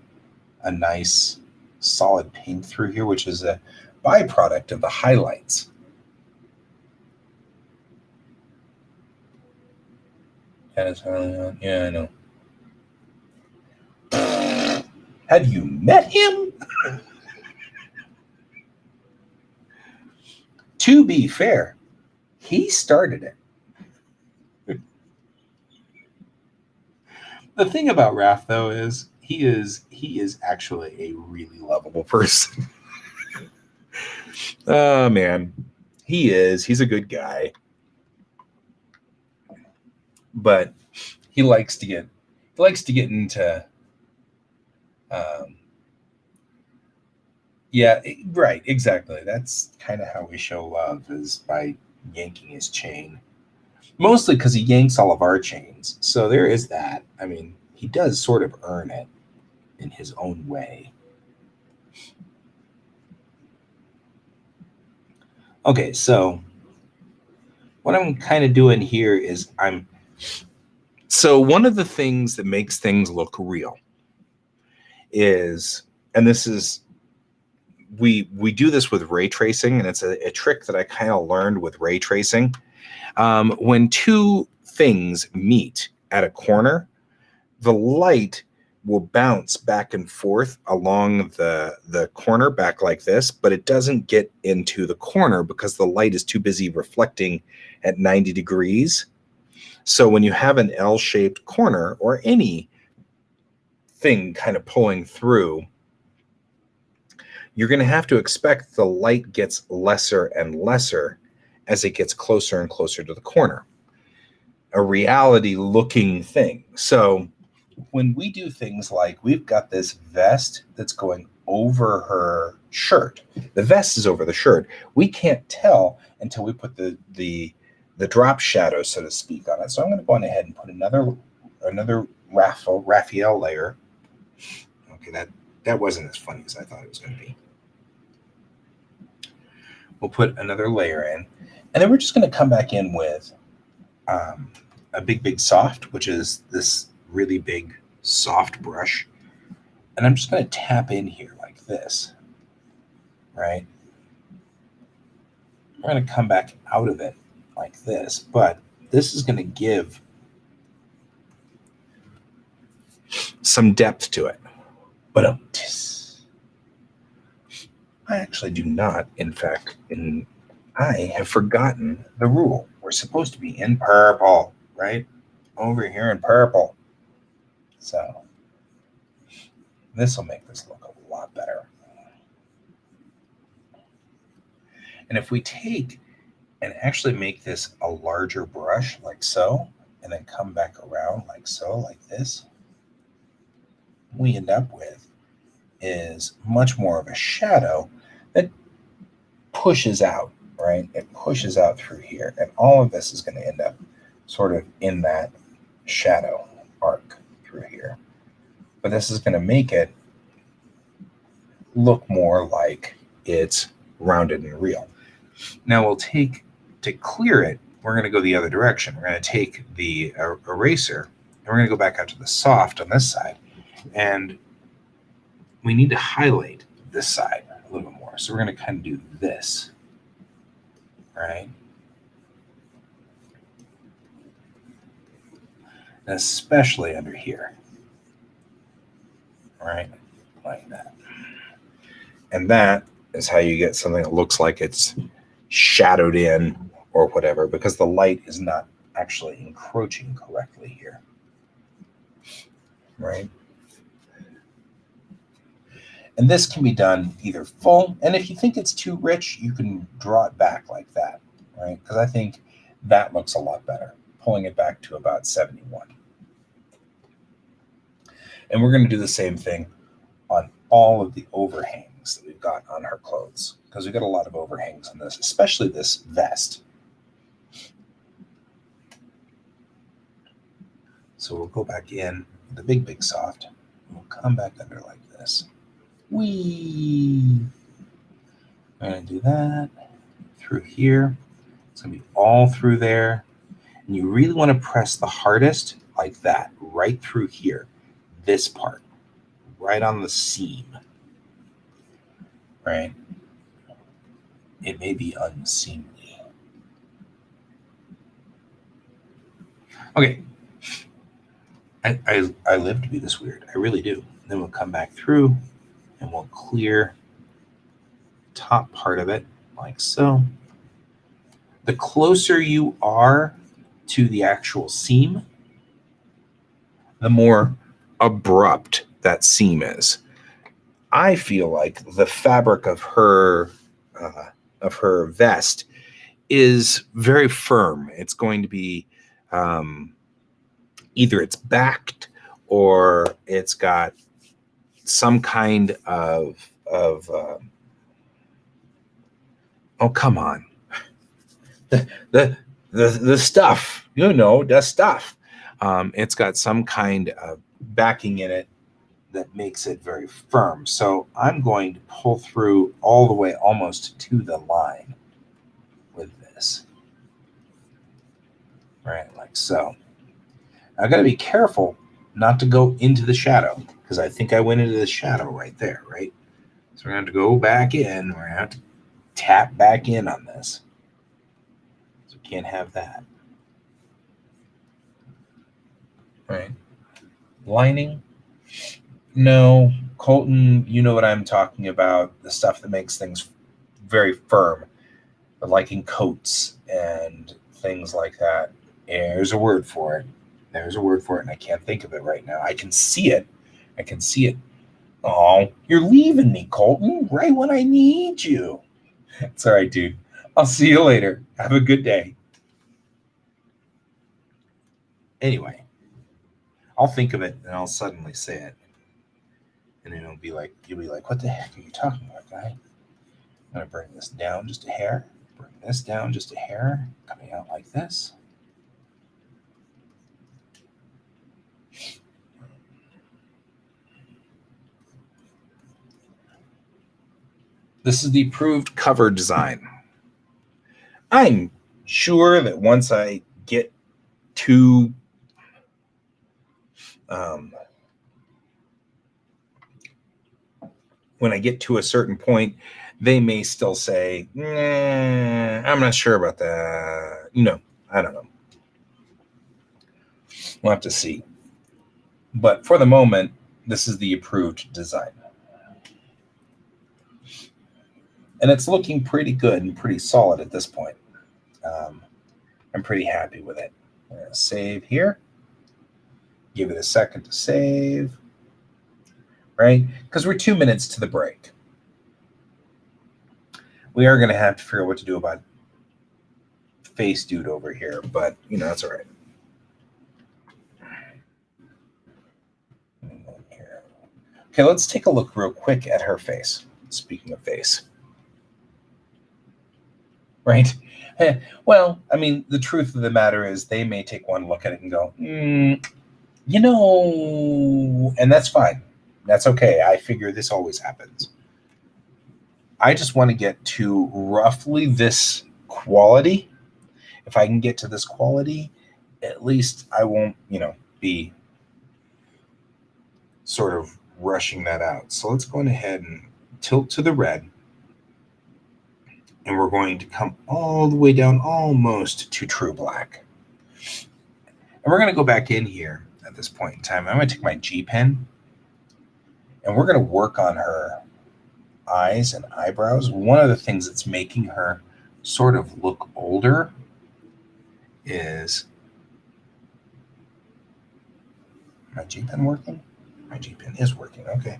a nice solid pink through here, which is a byproduct of the highlights. Yeah, I know. Have you met him? To be fair, he started it. The thing about Raph, though, is he is actually a really lovable person. Oh man, he's a good guy, but he likes to get into yeah, right, exactly. That's kind of how we show love, is by yanking his chain. Mostly because he yanks all of our chains. So there is that. I mean, he does sort of earn it in his own way. Okay, so what I'm kind of doing here is so one of the things that makes things look real is, and this is, we do this with ray tracing, and it's a trick that I kind of learned with ray tracing. When two things meet at a corner, the light will bounce back and forth along the corner back like this, but it doesn't get into the corner because the light is too busy reflecting at 90 degrees. So when you have an L-shaped corner or any thing kind of pulling through, you're going to have to expect the light gets lesser and lesser as it gets closer and closer to the corner. A reality looking thing. So when we do things like we've got this vest that's going over her shirt, the vest is over the shirt. We can't tell until we put the drop shadow, so to speak, on it. So I'm going to go on ahead and put another Raphael layer. Okay, that wasn't as funny as I thought it was going to be. We'll put another layer in, and then we're just going to come back in with a big soft, which is this really big soft brush, and I'm just going to tap in here like this, right? We're going to come back out of it like this, but this is going to give some depth to it. But I actually do not, in fact, I have forgotten the rule. We're supposed to be in purple, right? Over here in purple. So this will make this look a lot better. And if we take and actually make this a larger brush like so, and then come back around like so, like this, what we end up with is much more of a shadow that pushes out, right? It pushes out through here. And all of this is going to end up sort of in that shadow arc through here. But this is going to make it look more like it's rounded and real. Now we'll take, to clear it, we're going to go the other direction. We're going to take the eraser, and we're going to go back out to the soft on this side. And we need to highlight this side a little bit more. So we're going to kind of do this, right? And especially under here, right? Like that. And that is how you get something that looks like it's shadowed in or whatever, because the light is not actually encroaching correctly here, right? And this can be done either full, and if you think it's too rich, you can draw it back like that, right? Because I think that looks a lot better, pulling it back to about 71. And we're going to do the same thing on all of the overhangs that we've got on her clothes, because we've got a lot of overhangs on this, especially this vest. So we'll go back in with the big soft. We'll come back under like this. I'm going to do that through here. It's going to be all through there. And you really want to press the hardest like that, right through here. This part, right on the seam, right? It may be unseemly. Okay. I live to be this weird. I really do. Then we'll come back through and we'll clear the top part of it like so. The closer you are to the actual seam, the more abrupt that seam is. I feel like the fabric of her vest is very firm. It's going to be either it's backed or it's got some kind of oh, come on, the stuff, you know, the stuff. It's got some kind of backing in it that makes it very firm. So I'm going to pull through all the way almost to the line with this, right, like so. I've got to be careful not to go into the shadow, because I think I went into the shadow right there, right? So we're going to have to go back in. We're going to have to tap back in on this. So we can't have that. Right? Lining No, Colton, you know what I'm talking about. The stuff that makes things very firm, like in coats and things like that. There's a word for it. There's a word for it, and I can't think of it right now. I can see it. I can see it. Oh, you're leaving me, Colton, right when I need you. It's all right, dude. I'll see you later. Have a good day. Anyway, I'll think of it and I'll suddenly say it. And then you'll be like, what the heck are you talking about, guy? I'm going to bring this down just a hair. Bring this down just a hair. Coming out like this. This is the approved cover design. I'm sure that once I get to when I get to a certain point, they may still say, I'm not sure about that. I don't know. We'll have to see. But for the moment, this is the approved design. And it's looking pretty good and pretty solid at this point. I'm pretty happy with it. I'm going to save here. Give it a second to save. Right? Because we're 2 minutes to the break. We are going to have to figure out what to do about face dude over here, but that's all right. Okay, let's take a look real quick at her face. Speaking of face. Right? Well, I mean, the truth of the matter is they may take one look at it and go, and that's fine. That's okay. I figure this always happens. I just want to get to roughly this quality. If I can get to this quality, at least I won't, be sort of rushing that out. So let's go ahead and tilt to the red. And we're going to come all the way down almost to true black. And we're going to go back in here at this point in time. I'm going to take my G pen and we're going to work on her eyes and eyebrows. One of the things that's making her sort of look older is my G pen working? My G pen is working. Okay.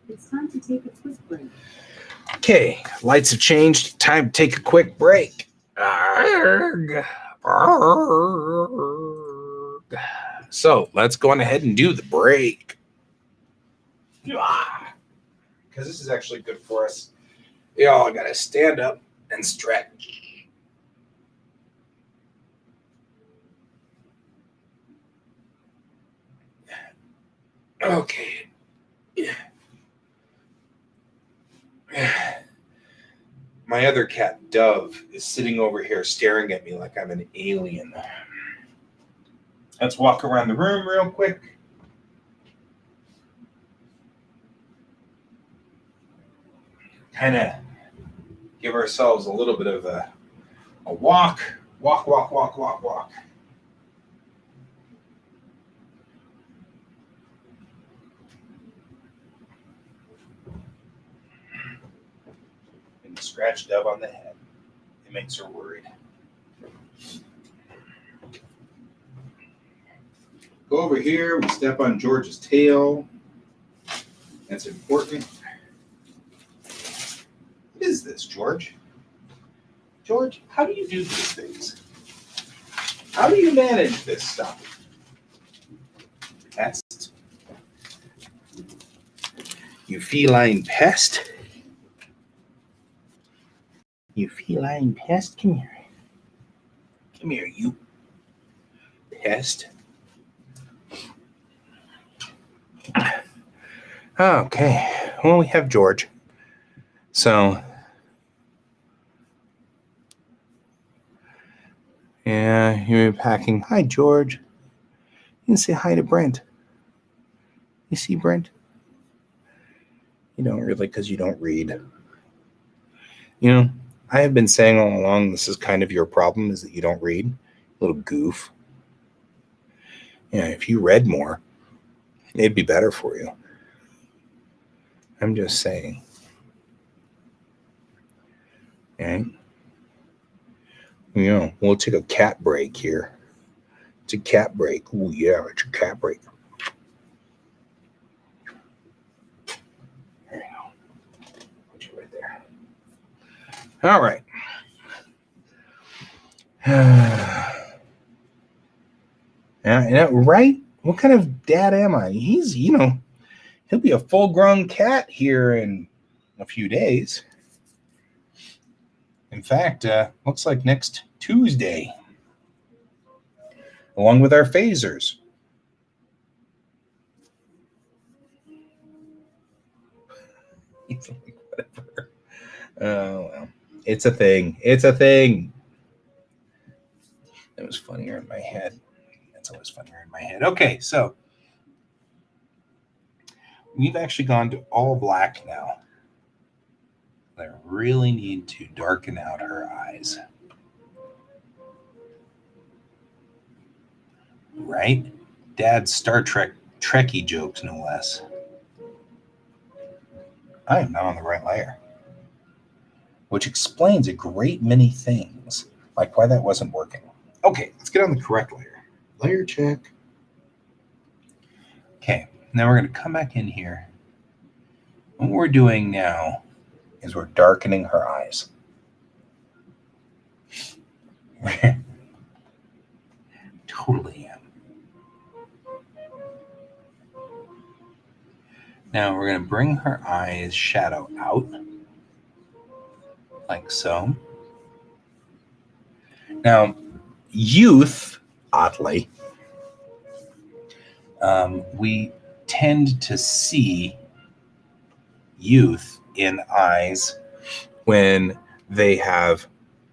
It's time to take a quick break. Okay, lights have changed. Time to take a quick break. Arrgh. Arrgh. So let's go on ahead and do the break. Because this is actually good for us. Y'all got to stand up and stretch. Okay. My other cat, Dove, is sitting over here staring at me like I'm an alien. Let's walk around the room real quick. Kind of give ourselves a little bit of a walk. Walk, walk, walk, walk, walk. And scratch Dove on the head. It makes her worried. Go over here. We step on George's tail. That's important. What is this, George? George, how do you do these things? How do you manage this stuff? Pest. You feline pest. You feline pest. Come here. Come here, you pest. Okay. Well, we have George. So, yeah, you're packing. Hi, George. You can say hi to Brent. You see Brent? You don't really, because you don't read. You know, I have been saying all along, this is kind of your problem, is that you don't read. Little goof. Yeah, if you read more, It'd be better for you. I'm just saying. Okay. We'll take a cat break here. It's a cat break. Oh, yeah, it's a cat break. There you go. Put you right there. All right. Yeah, right? What kind of dad am I? He's, he'll be a full-grown cat here in a few days. In fact, looks like next Tuesday, along with our phasers. He's like, whatever. Oh, well. It's a thing. It's a thing. It was funnier in my head. That's always funnier in my head. Okay, so we've actually gone to all black now. I really need to darken out her eyes. Right? Dad's Star Trek Trekkie jokes, no less. I am not on the right layer. Which explains a great many things, like why that wasn't working. Okay, let's get on the correct layer. Layer check. Okay, now we're going to come back in here. What we're doing now is we're darkening her eyes. Totally am. Now we're going to bring her eyes shadow out, like so. Now, youth, oddly, we tend to see youth in eyes when they have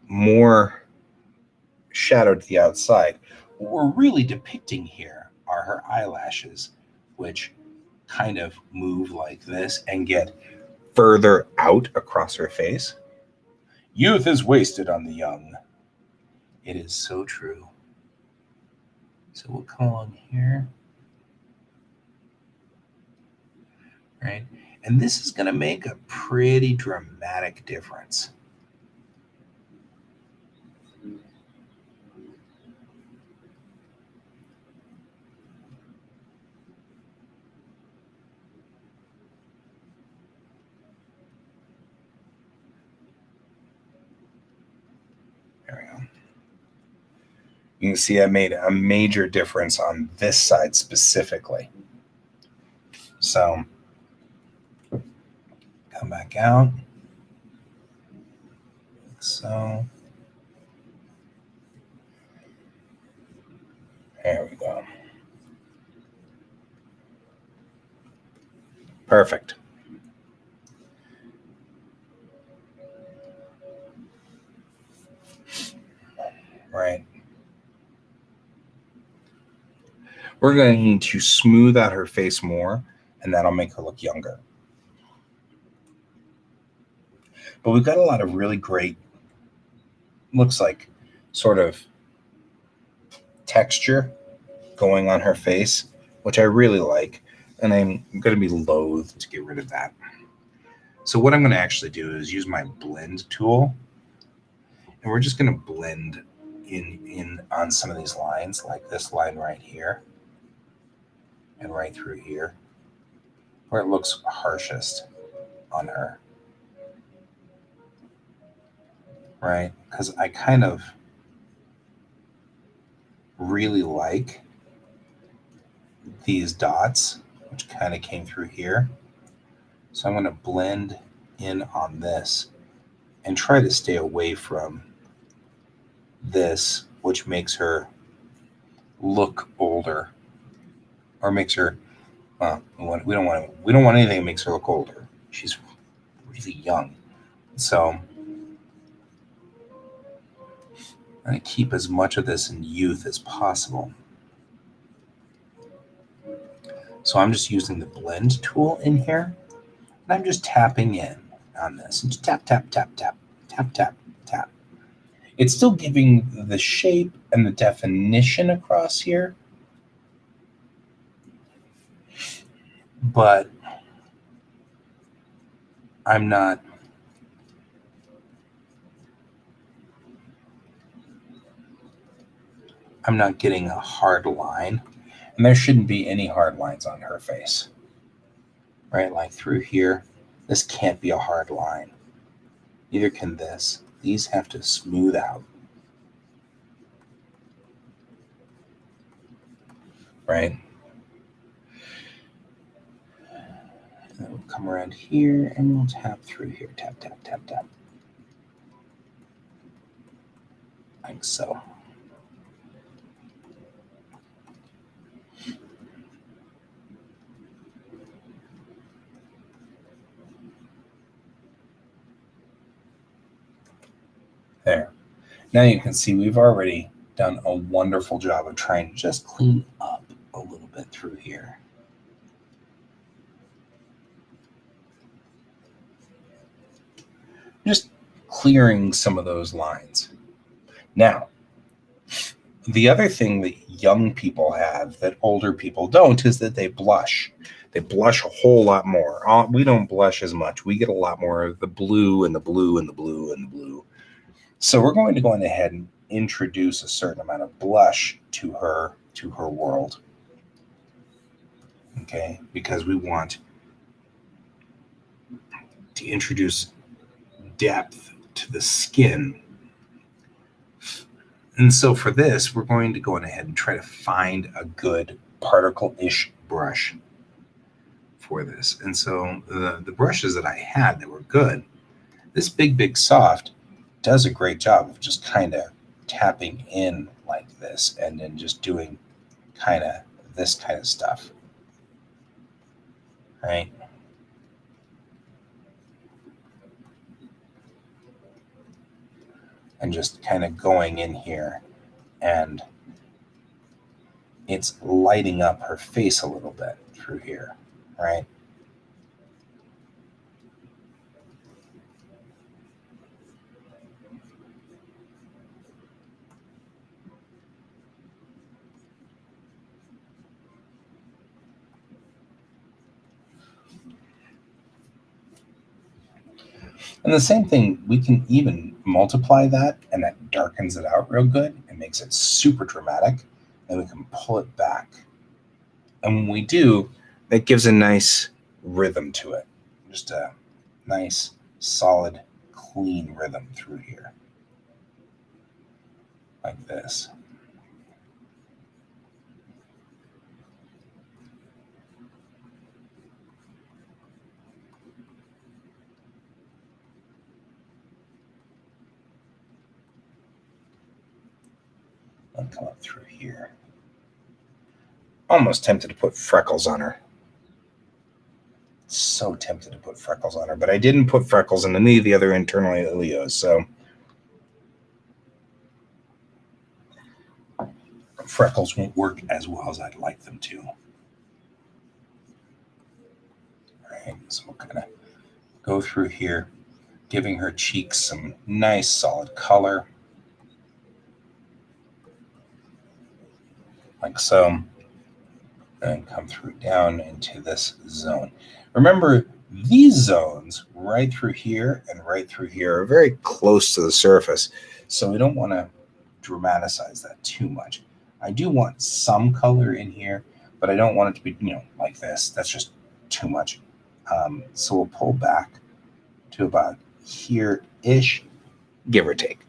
more shadow to the outside. What we're really depicting here are her eyelashes, which kind of move like this and get further out across her face. Youth is wasted on the young. It is so true. So we'll come along here. Right? And this is going to make a pretty dramatic difference. There we go. You can see I made a major difference on this side specifically. So come back out. Like so. There we go. Perfect. Right. We're going to smooth out her face more, and that'll make her look younger. But we've got a lot of really great, looks like sort of texture going on her face, which I really like. And I'm going to be loath to get rid of that. So what I'm going to actually do is use my blend tool. And we're just going to blend in on some of these lines, like this line right here. And right through here, where it looks harshest on her. Right? Because I kind of really like these dots, which kind of came through here. So I'm going to blend in on this and try to stay away from this, which makes her look older, or makes her. We don't want anything that makes her look older. She's really young, so I'm going to keep as much of this in youth as possible. So I'm just using the blend tool in here, and I'm just tapping in on this, and just tap, tap, tap, tap, tap, tap, tap. It's still giving the shape and the definition across here. but I'm not getting a hard line, and there shouldn't be any hard lines on her face, right? Like through here, this can't be a hard line. Neither can this. These have to smooth out, right? And then we'll come around here and we'll tap through here. Tap, tap, tap, tap. Like so. There. Now you can see we've already done a wonderful job of trying to just clean up a little bit through here. Just clearing some of those lines. Now, the other thing that young people have that older people don't is that they blush. They blush a whole lot more. We don't blush as much. We get a lot more of the blue and the blue and the blue and the blue. So we're going to go ahead and introduce a certain amount of blush to her world. Okay, because we want to introduce depth to the skin. And so for this, we're going to go ahead and try to find a good particle-ish brush for this. And so the brushes that I had that were good, this Big Soft does a great job of just kind of tapping in like this and then just doing kind of this kind of stuff, right? And just kind of going in here, and it's lighting up her face a little bit through here, right? And the same thing, we can even multiply that, and that darkens it out real good and makes it super dramatic. And we can pull it back. And when we do, that gives a nice rhythm to it. Just a nice, solid, clean rhythm through here. Like this. I'll come up through here. Almost tempted to put freckles on her. So tempted to put freckles on her, but I didn't put freckles in any of the other internal Leos, so freckles won't work as well as I'd like them to. All right, so we'll kind of go through here, giving her cheeks some nice solid color. Like so, and come through down into this zone. Remember, these zones right through here and right through here are very close to the surface, so we don't want to dramatize that too much. I do want some color in here, but I don't want it to be, like this. That's just too much. So we'll pull back to about here-ish, give or take.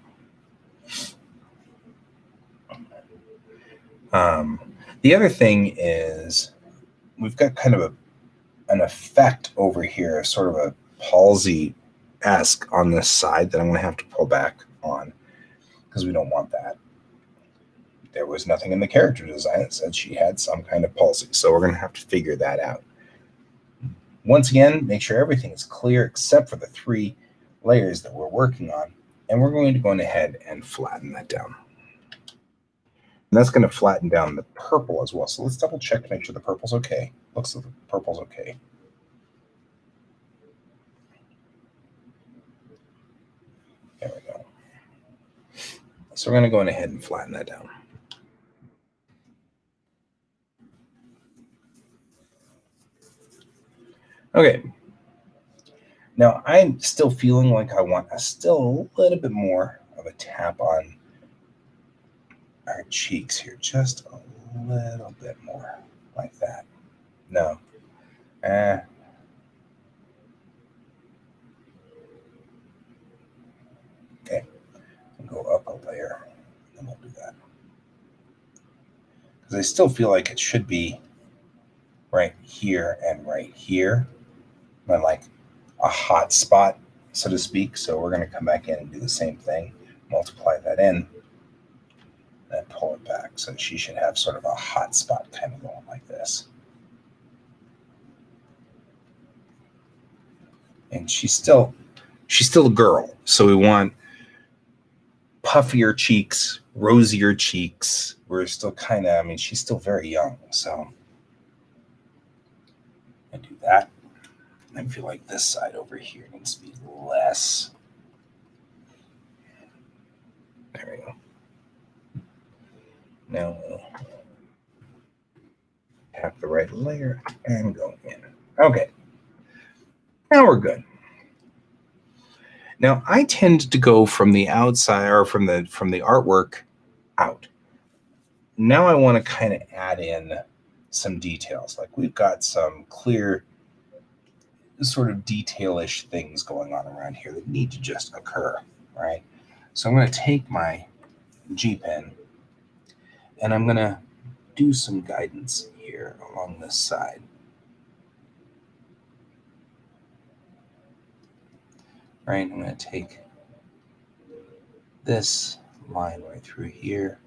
The other thing is we've got kind of an effect over here, sort of a palsy-esque on this side that I'm going to have to pull back on because we don't want that. There was nothing in the character design that said she had some kind of palsy, so we're going to have to figure that out. Once again, make sure everything is clear except for the 3 layers that we're working on, and we're going to go ahead and flatten that down. And that's going to flatten down the purple as well. So let's double check to make sure the purple's okay. Looks like the purple's okay. There we go. So we're going to go ahead and flatten that down. Okay. Now I'm still feeling like I want still a little bit more of a tap on our cheeks here. Just a little bit more like that. No. Okay. Go up a layer. And we'll do that. Because I still feel like it should be right here and right here. But like a hot spot, so to speak. So we're going to come back in and do the same thing. Multiply that in. And pull it back. So she should have sort of a hot spot kind of going like this. And she's still a girl. So we want puffier cheeks, rosier cheeks. We're still kind of, she's still very young. So I do that. I feel like this side over here needs to be less. There we go. Now we'll tap the right layer and go in. Okay. Now we're good. Now I tend to go from the outside or from the artwork out. Now I want to kind of add in some details. Like we've got some clear sort of detail-ish things going on around here that need to just occur, right? So I'm going to take my G pen and I'm going to do some guidance here along this side. Right, I'm going to take this line right through here.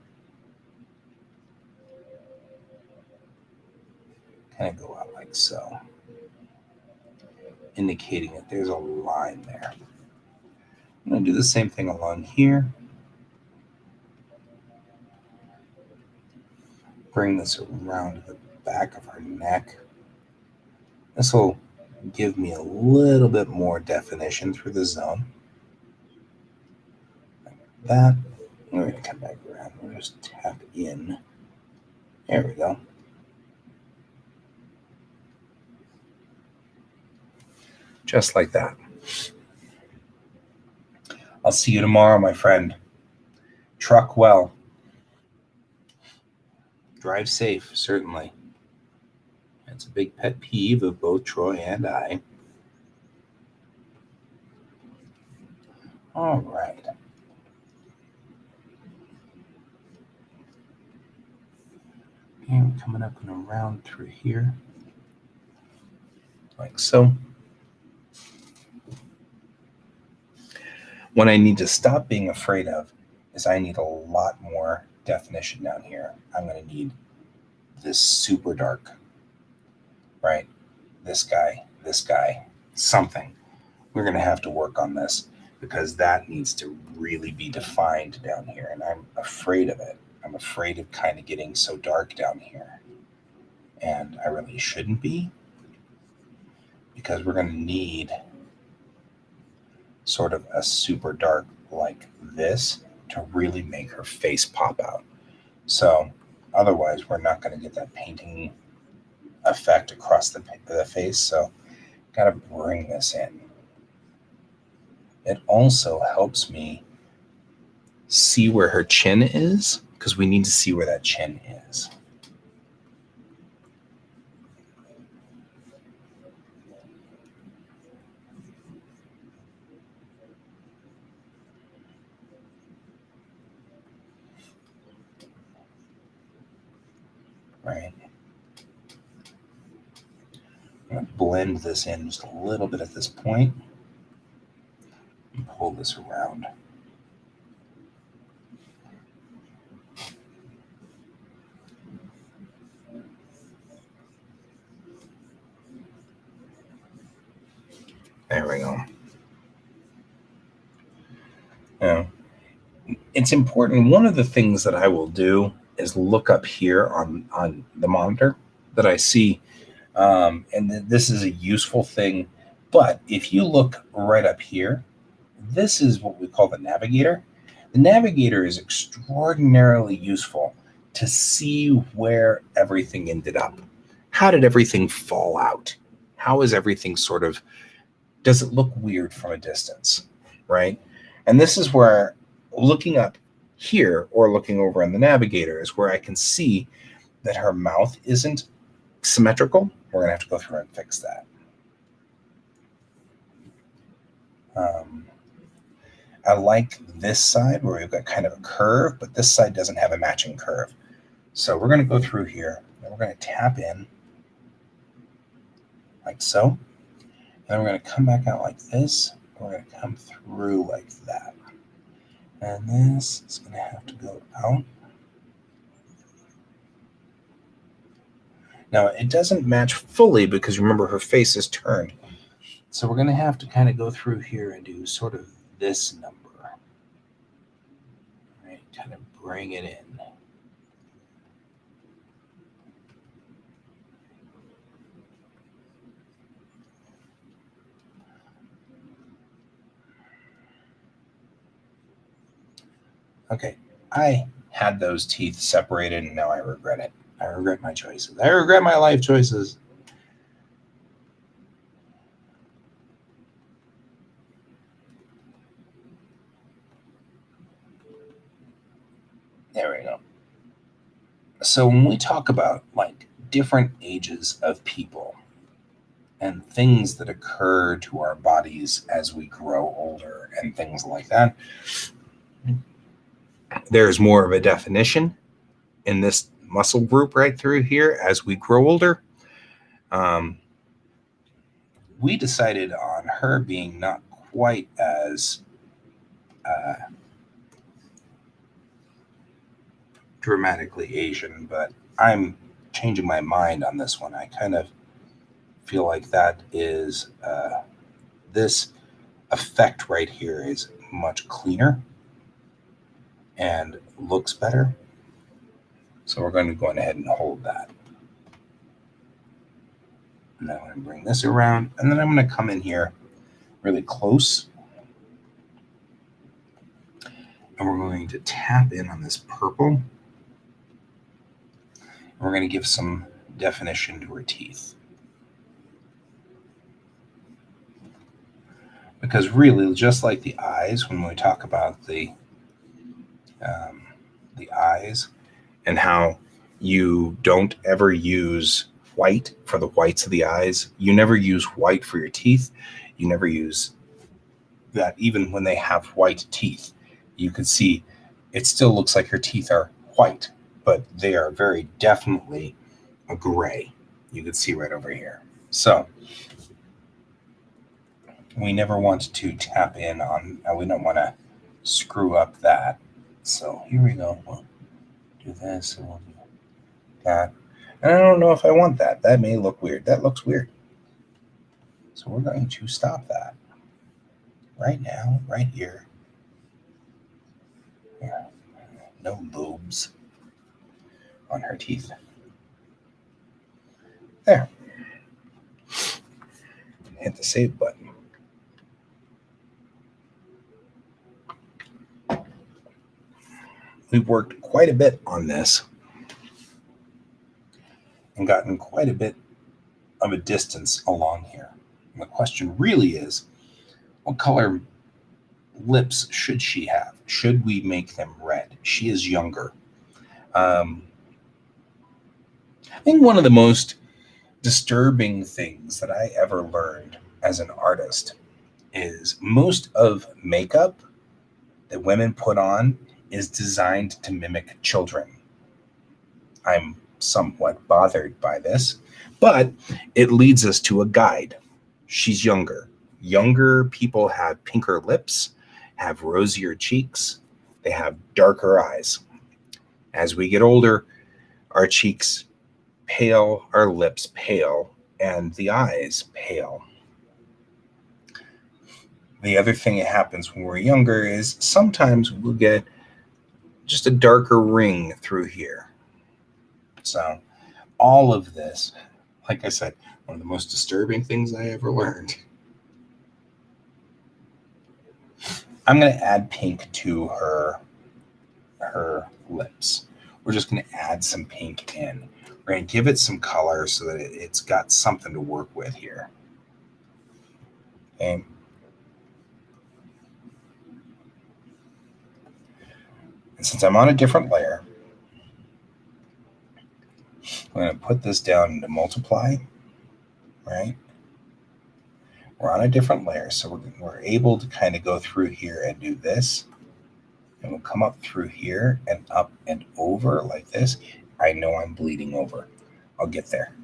Kind of go out like so, indicating that there's a line there. I'm going to do the same thing along here. Bring this around to the back of her neck. This will give me a little bit more definition through the zone. Like that. We're going to come back around. We'll just tap in. There we go. Just like that. I'll see you tomorrow, my friend. Truck well. Drive safe, certainly. It's a big pet peeve of both Troy and I. All right. And coming up and around through here. Like so. What I need to stop being afraid of is I need a lot more definition down here. I'm going to need this super dark, right? This guy, something. We're going to have to work on this because that needs to really be defined down here. And I'm afraid of it. I'm afraid of kind of getting so dark down here. And I really shouldn't be, because we're going to need sort of a super dark like this to really make her face pop out. So otherwise we're not going to get that painting effect across the face. So got to bring this in. It also helps me see where her chin is, because we need to see where that chin is. Right. I'm going to blend this in just a little bit at this point and pull this around. There we go. Now, it's important. One of the things that I will do is look up here on the monitor that I see. And this is a useful thing. But if you look right up here, this is what we call the Navigator. The Navigator is extraordinarily useful to see where everything ended up. How did everything fall out? how is everything sort of, does it look weird from a distance, right? And this is where looking up here or looking over in the Navigator is where I can see that her mouth isn't symmetrical. We're going to have to go through and fix that. I like this side where we've got kind of a curve, but this side doesn't have a matching curve. So we're going to go through here and we're going to tap in like so. And then we're going to come back out like this. We're going to come through like that. And this is going to have to go out. Now, it doesn't match fully because remember her face is turned. So we're going to have to kind of go through here and do sort of this number. Right, kind of bring it in. Okay, I had those teeth separated and now I regret it. I regret my choices. I regret my life choices. There we go. So when we talk about like different ages of people and things that occur to our bodies as we grow older and things like that, there's more of a definition in this muscle group right through here as we grow older. We decided on her being not quite as dramatically Asian, but I'm changing my mind on this one. I kind of feel like that is this effect right here is much cleaner and looks better. So we're going to go ahead and hold that. And then I'm going to bring this around, and then I'm going to come in here really close. And we're going to tap in on this purple. We're going to give some definition to her teeth. Because really, just like the eyes, when we talk about the eyes and how you don't ever use white for the whites of the eyes, you never use white for your teeth. You never use that even when they have white teeth. You can see it still looks like her teeth are white, but they are very definitely a gray. You can see right over here. So we never want to tap in on, we don't want to screw up that. So here we go. We'll do this and we'll do that. And I don't know if I want that. That may look weird. That looks weird. So we're going to stop that right now, right here. Here. No lobes on her teeth. There. Hit the save button. We've worked quite a bit on this and gotten quite a bit of a distance along here. And the question really is, what color lips should she have? Should we make them red? She is younger. I think one of the most disturbing things that I ever learned as an artist is most of makeup that women put on is designed to mimic children. I'm somewhat bothered by this, but it leads us to a guide. She's younger. Younger people have pinker lips, have rosier cheeks, they have darker eyes. As we get older, our cheeks pale, our lips pale, and the eyes pale. The other thing that happens when we're younger is sometimes we'll get just a darker ring through here. So all of this, like I said, one of the most disturbing things I ever learned. I'm going to add pink to her lips. We're just going to add some pink in. We're going to give it some color so that it's got something to work with here. Okay. And since I'm on a different layer, I'm going to put this down into multiply, right? We're on a different layer, so we're able to kind of go through here and do this. And we'll come up through here and up and over like this. I know I'm bleeding over. I'll get there.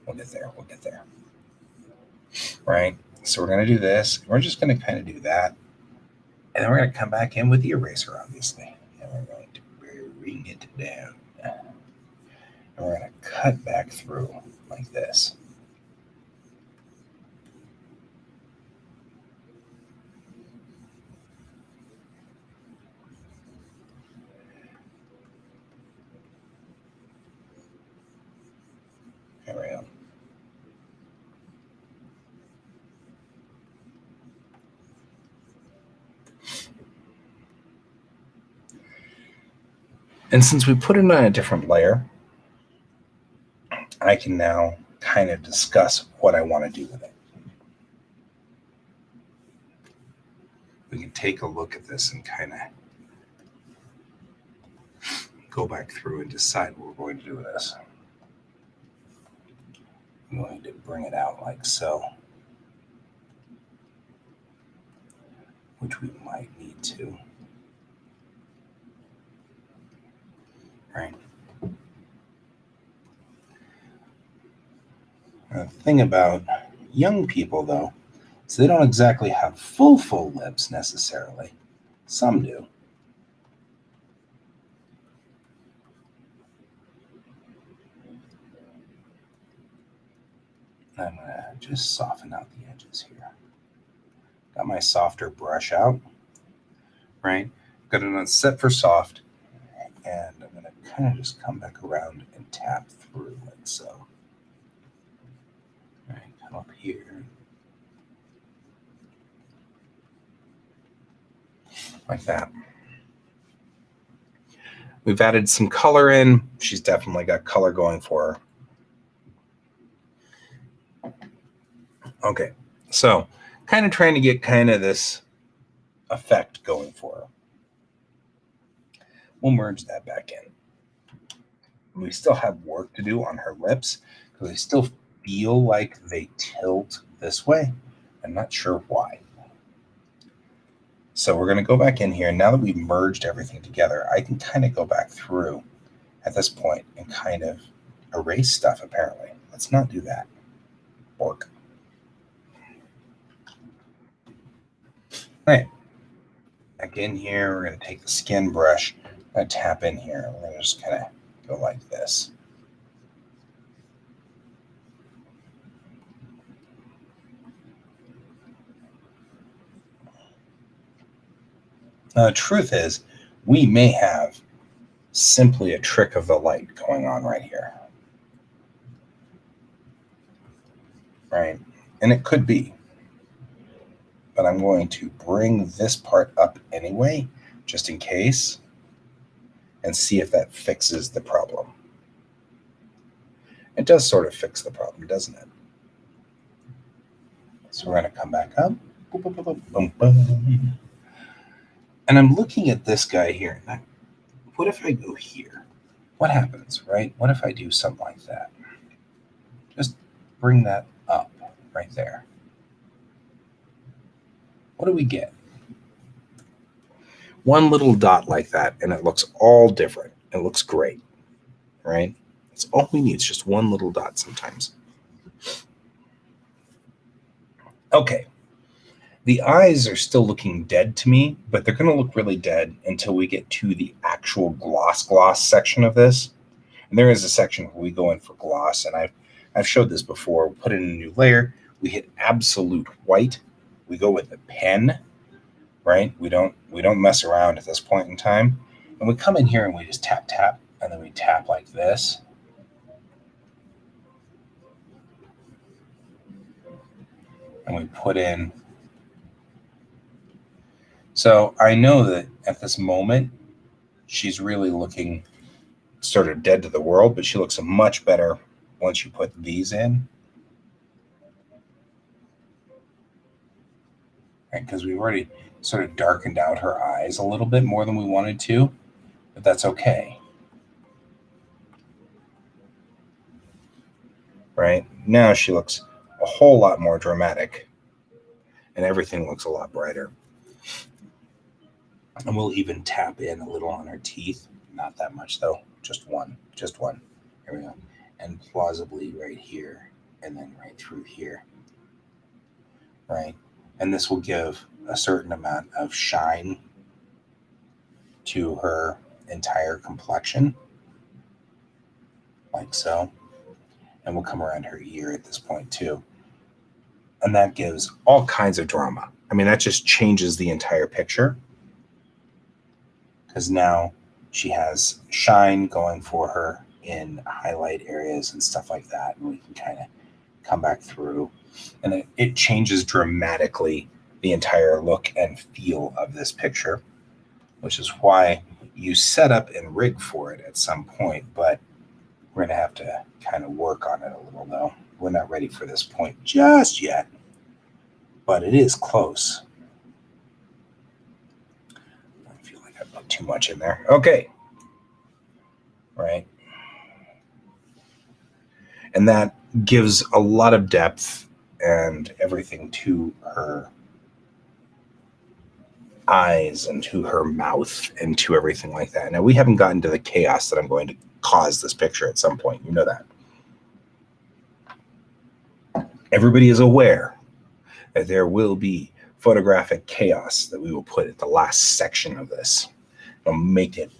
We'll get there. We'll get there. Right? So we're going to do this. We're just going to kind of do that. And then we're going to come back in with the eraser, obviously. And we're going to bring it down. And we're going to cut back through like this. There we go. And since we put it on a different layer, I can now kind of discuss what I want to do with it. We can take a look at this and kind of go back through and decide what we're going to do with this. I'm going to bring it out like so, which we might need to. Right. The thing about young people, though, is they don't exactly have full lips necessarily. Some do. I'm going to just soften out the edges here. Got my softer brush out, right? Got it on set for soft, and I'm going to kind of just come back around and tap through like so. All right, come up here. Like that. We've added some color in. She's definitely got color going for her. Okay, so kind of trying to get kind of this effect going for her. We'll merge that back in. We still have work to do on her lips because they still feel like they tilt this way. I'm not sure why. So we're going to go back in here. Now that we've merged everything together, I can kind of go back through at this point and kind of erase stuff, apparently. Let's not do that. Work. All right. Back in here, we're going to take the skin brush. I'm going to tap in here. We're going to just kind of go like this. Now, the truth is, we may have simply a trick of the light going on right here. Right? And it could be. But I'm going to bring this part up anyway, just in case, and see if that fixes the problem. It does sort of fix the problem, doesn't it? So we're going to come back up. Boom, boom, boom, boom, boom. And I'm looking at this guy here. What if I go here? What happens, right? What if I do something like that? Just bring that up right there. What do we get? One little dot like that, and it looks all different. It looks great, right? It's all we need. It's just one little dot sometimes. Okay. The eyes are still looking dead to me, but they're going to look really dead until we get to the actual gloss section of this. And there is a section where we go in for gloss, and I've showed this before. We put in a new layer. We hit absolute white. We go with the pen, right? We don't mess around at this point in time. And we come in here and we just tap, and then we tap like this. And we put in. So I know that at this moment, she's really looking sort of dead to the world, but she looks much better once you put these in. Right, because we've already sort of darkened out her eyes a little bit more than we wanted to, but that's okay. Right, now she looks a whole lot more dramatic, and everything looks a lot brighter. And we'll even tap in a little on her teeth. Not that much though, just one. Here we go. And plausibly right here, and then right through here. Right, and this will give a certain amount of shine to her entire complexion, like so. And we'll come around her ear at this point too. And that gives all kinds of drama. I mean, that just changes the entire picture. Because now she has shine going for her in highlight areas and stuff like that. And we can kind of come back through. And it changes dramatically the entire look and feel of this picture, which is why you set up and rig for it at some point. But we're going to have to kind of work on it a little, though. We're not ready for this point just yet. But it is close. I feel like I put too much in there. Okay. Right. And that gives a lot of depth and everything to her eyes and to her mouth and to everything like that. Now, we haven't gotten to the chaos that I'm going to cause this picture at some point. You know that. Everybody is aware that there will be photographic chaos that we will put at the last section of this. It'll make it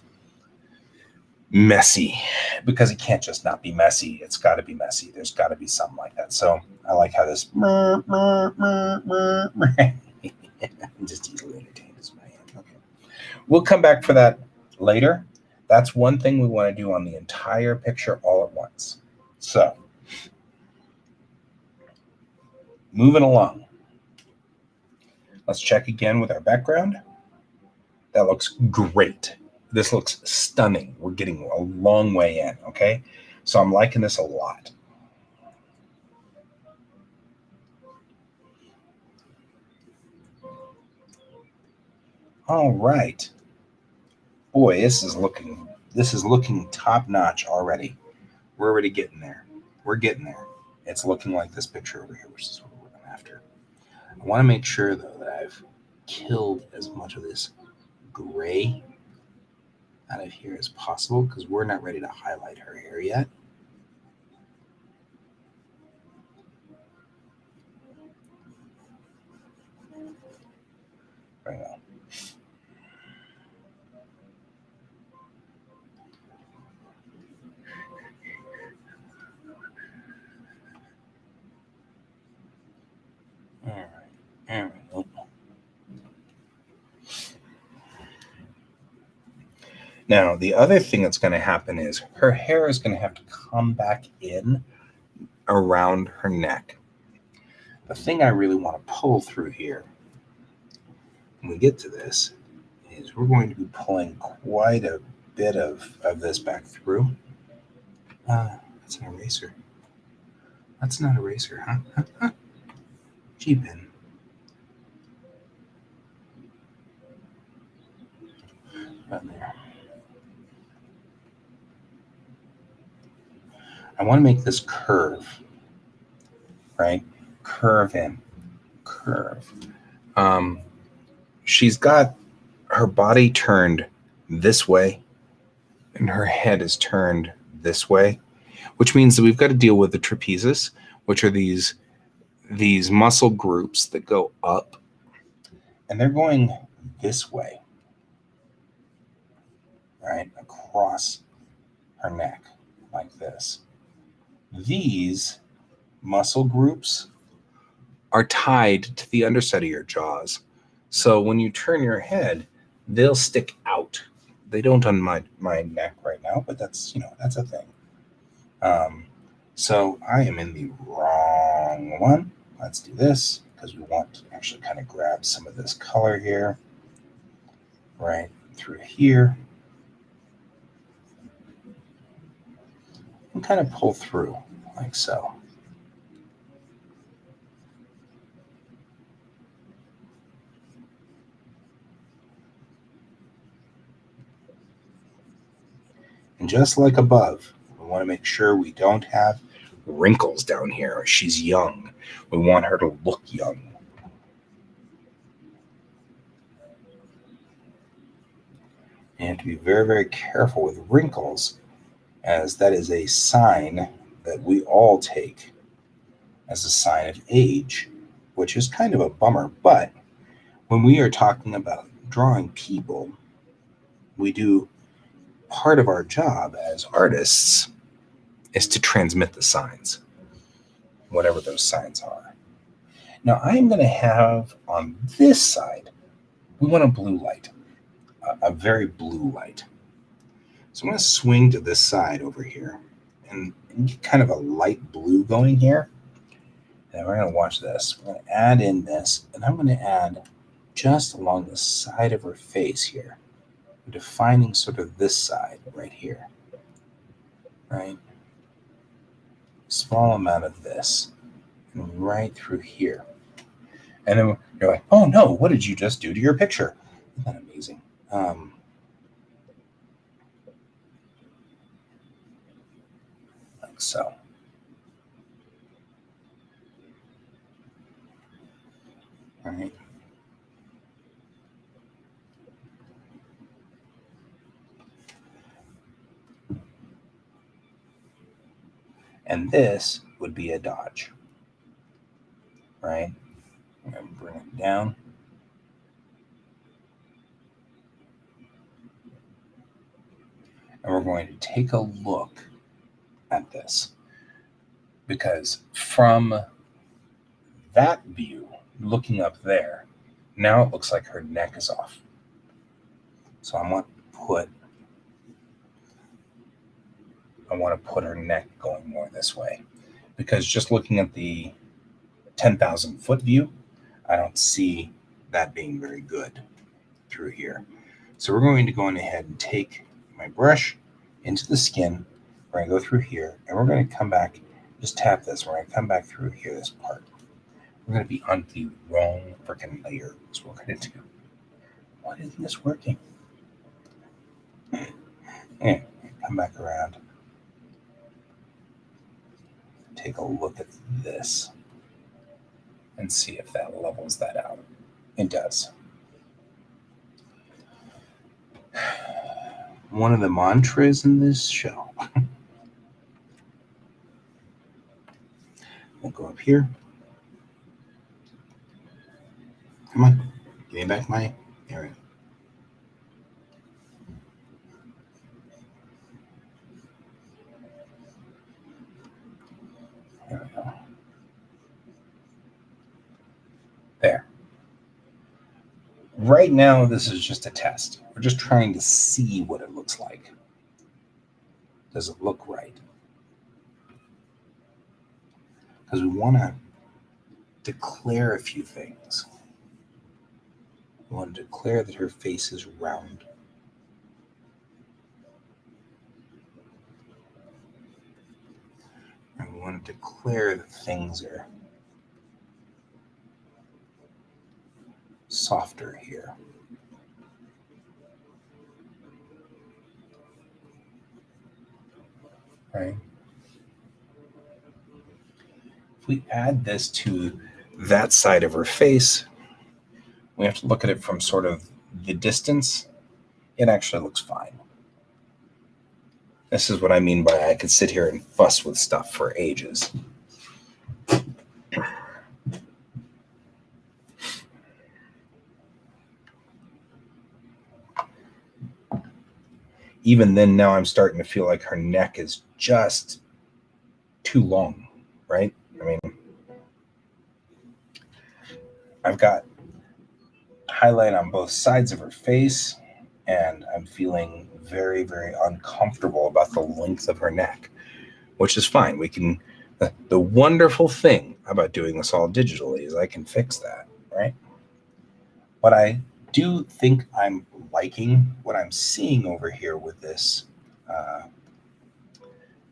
messy, because it can't just not be messy. It's got to be messy. There's got to be something like that. So I like how this I'm just easily entertained as I am. Okay. We'll come back for that later. That's one thing we want to do on the entire picture all at once. So moving along. Let's check again with our background. That looks great. This looks stunning. We're getting a long way in, okay? So I'm liking this a lot. All right. Boy, this is looking top-notch already. We're already getting there. We're getting there. It's looking like this picture over here, which is what we're going after. I want to make sure, though, that I've killed as much of this gray out of here as possible, because we're not ready to highlight her hair yet. Right now. All right. Now, the other thing that's going to happen is her hair is going to have to come back in around her neck. The thing I really want to pull through here when we get to this is we're going to be pulling quite a bit of this back through. That's an eraser. That's not an eraser, huh? G-pen. Right there. I want to make this curve, right? Curve in, curve. She's got her body turned this way and her head is turned this way, which means that we've got to deal with the trapezes, which are these muscle groups that go up, and they're going this way, right? Across her neck like this. These muscle groups are tied to the underside of your jaws. So when you turn your head, they'll stick out. They don't on my neck right now, but that's a thing. So I am in the wrong one. Let's do this, because we want to actually kind of grab some of this color here, right through here. and kind of pull through like so. And just like above, we want to make sure we don't have wrinkles down here. She's young. We want her to look young. You have to be very, very careful with wrinkles, as that is a sign that we all take as a sign of age, which is kind of a bummer. But when we are talking about drawing people, we do part of our job as artists is to transmit the signs, whatever those signs are. Now I'm going to have on this side, we want a blue light, a very blue light. So I'm going to swing to this side over here and get kind of a light blue going here. And we're going to watch this. We're going to add in this, and I'm going to add just along the side of her face here. I'm defining sort of this side right here, right? Small amount of this, and right through here. And then you're like, oh no, what did you just do to your picture? Isn't that amazing? Like so. All right. And this would be a dodge, right? I'm going to bring it down. And we're going to take a look at this, because from that view, looking up there, now it looks like her neck is off. So I want to put her neck going more this way, because just looking at the 10,000 foot view, I don't see that being very good through here. So we're going to go on ahead and take my brush into the skin. We're going to go through here, and we're going to come back, just tap this. We're going to come back through here, this part. We're going to be on the wrong freaking layer. So we're going to do, why isn't this working? Anyway, come back around. Take a look at this and see if that levels that out. It does. One of the mantras in this show. We'll go up here. Come on, give me back my area. There we go. There. Right now, this is just a test. We're just trying to see what it looks like. Does it look right? Because we want to declare a few things. We want to declare that her face is round. And we want to declare that things are softer here. Right? If we add this to that side of her face, we have to look at it from sort of the distance. It actually looks fine. This is what I mean by I could sit here and fuss with stuff for ages. Even then, now I'm starting to feel like her neck is just too long, right? I mean, I've got highlight on both sides of her face, and I'm feeling very, very uncomfortable about the length of her neck, which is fine. We can, the wonderful thing about doing this all digitally is I can fix that, right? But I do think I'm liking what I'm seeing over here with this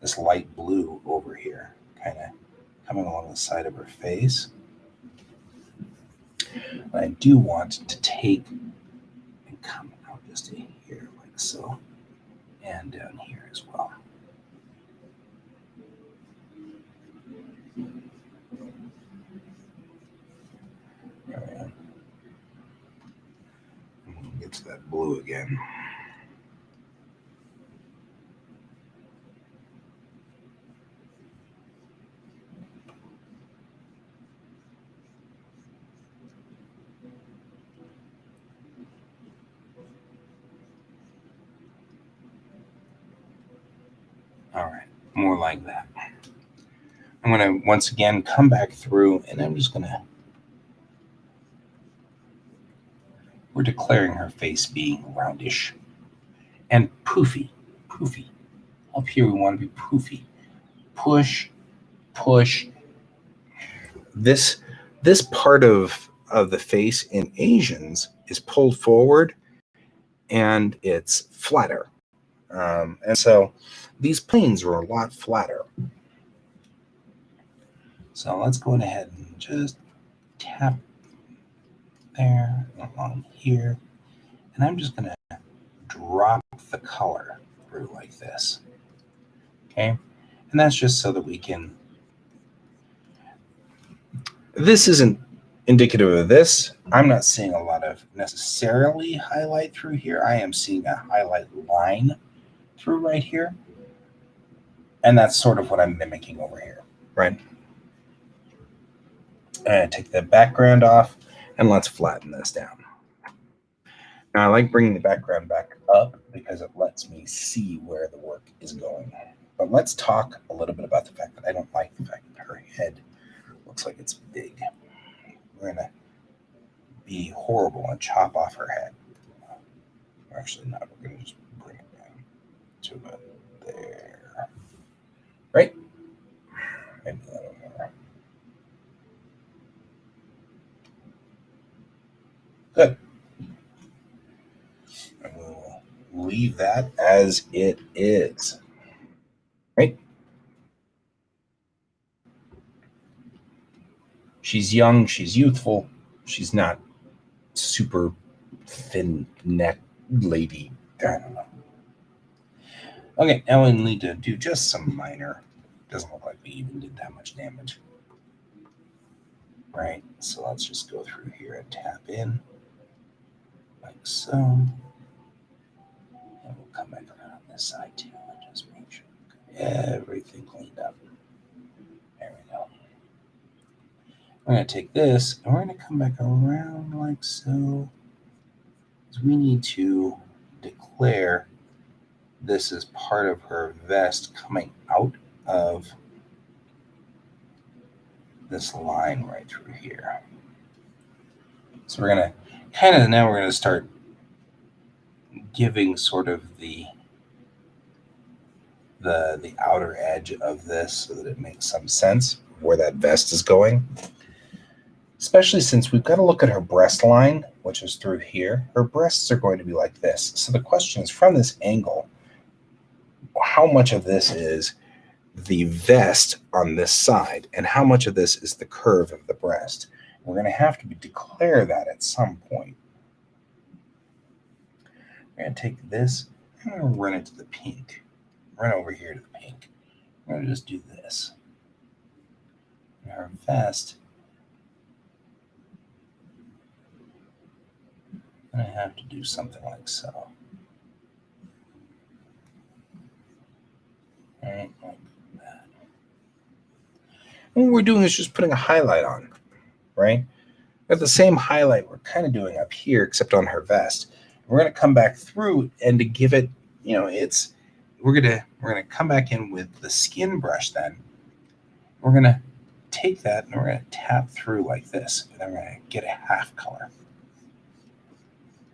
this light blue over here, kind of coming along the side of her face. And I do want to take and come out just in here like so, and down here as well. There we go. We'll get to that blue again. All right, more like that. I'm going to once again come back through, and I'm just going to, we're declaring her face being roundish and poofy. Poofy. Up here we want to be poofy. Push, push. This part of the face in Asians is pulled forward, and it's flatter. And so these planes are a lot flatter. So let's go ahead and just tap there, along here. And I'm just going to drop the color through like this. Okay? And that's just so that we can... This isn't indicative of this. I'm not seeing a lot of necessarily highlight through here. I am seeing a highlight line through right here. And that's sort of what I'm mimicking over here, right? And take the background off, and let's flatten this down. Now, I like bringing the background back up because it lets me see where the work is going. But let's talk a little bit about the fact that I don't like the fact that her head looks like it's big. We're going to be horrible and chop off her head. Actually, not. We're going to just bring it down to about there. Right? Maybe a little more. Good. And we'll leave that as it is. Right? She's young, she's youthful, she's not super thin neck lady. I don't know. Okay, now we need to do just some minor. Doesn't look like we even did that much damage. Right, so let's just go through here and tap in. Like so. And we'll come back around this side too and just make sure everything cleaned up. There we go. I'm going to take this and we're going to come back around like so. Because we need to declare this is part of her vest coming out of this line right through here. So we're going to now we're going to start giving sort of the outer edge of this so that it makes some sense of where that vest is going. Especially since we've got to look at her breast line, which is through here. Her breasts are going to be like this. So the question is, from this angle, how much of this is the vest on this side, and how much of this is the curve of the breast? We're going to have to declare that at some point. We're going to take this, and I'm going to run it to the pink. Run over here to the pink. I'm going to just do this. And our vest, I'm going to have to do something like so. All right, like that. And what we're doing is just putting a highlight on, right? Got the same highlight we're kind of doing up here, except on her vest. We're going to come back through, and to give it, we're gonna come back in with the skin brush. Then we're gonna take that and we're gonna tap through like this, and then we're gonna get a half color,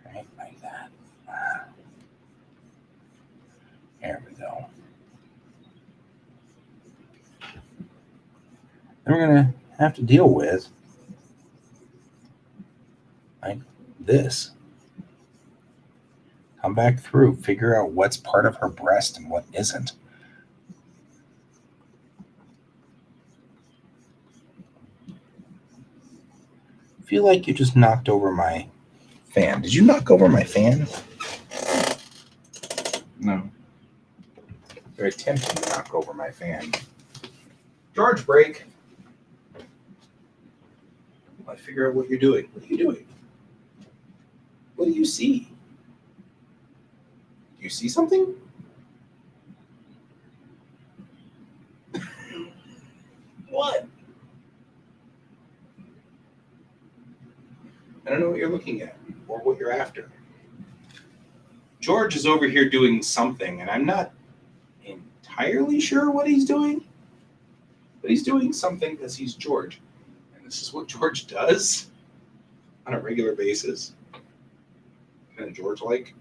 right, like that. There we go. Then we're gonna have to deal with like this. Come back through, figure out what's part of her breast and what isn't. feel like you just knocked over my fan. Did you knock over my fan? No. Very tempting to knock over my fan. George, break. I figure out what you're doing. What are you doing? What do you see? Do you see something? What? I don't know what you're looking at or what you're after. George is over here doing something, and I'm not entirely sure what he's doing, but he's doing something because he's George. And this is what George does on a regular basis. Kind of George-like.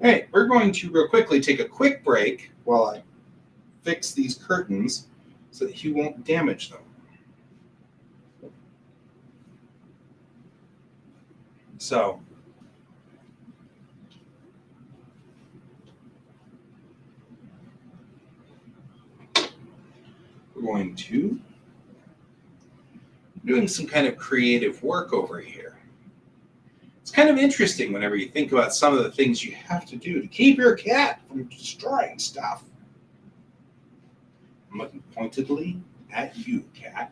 All right, we're going to real quickly take a quick break while I fix these curtains so that he won't damage them. So, we're going to doing some kind of creative work over here. It's kind of interesting whenever you think about some of the things you have to do to keep your cat from destroying stuff. I'm looking pointedly at you, cat.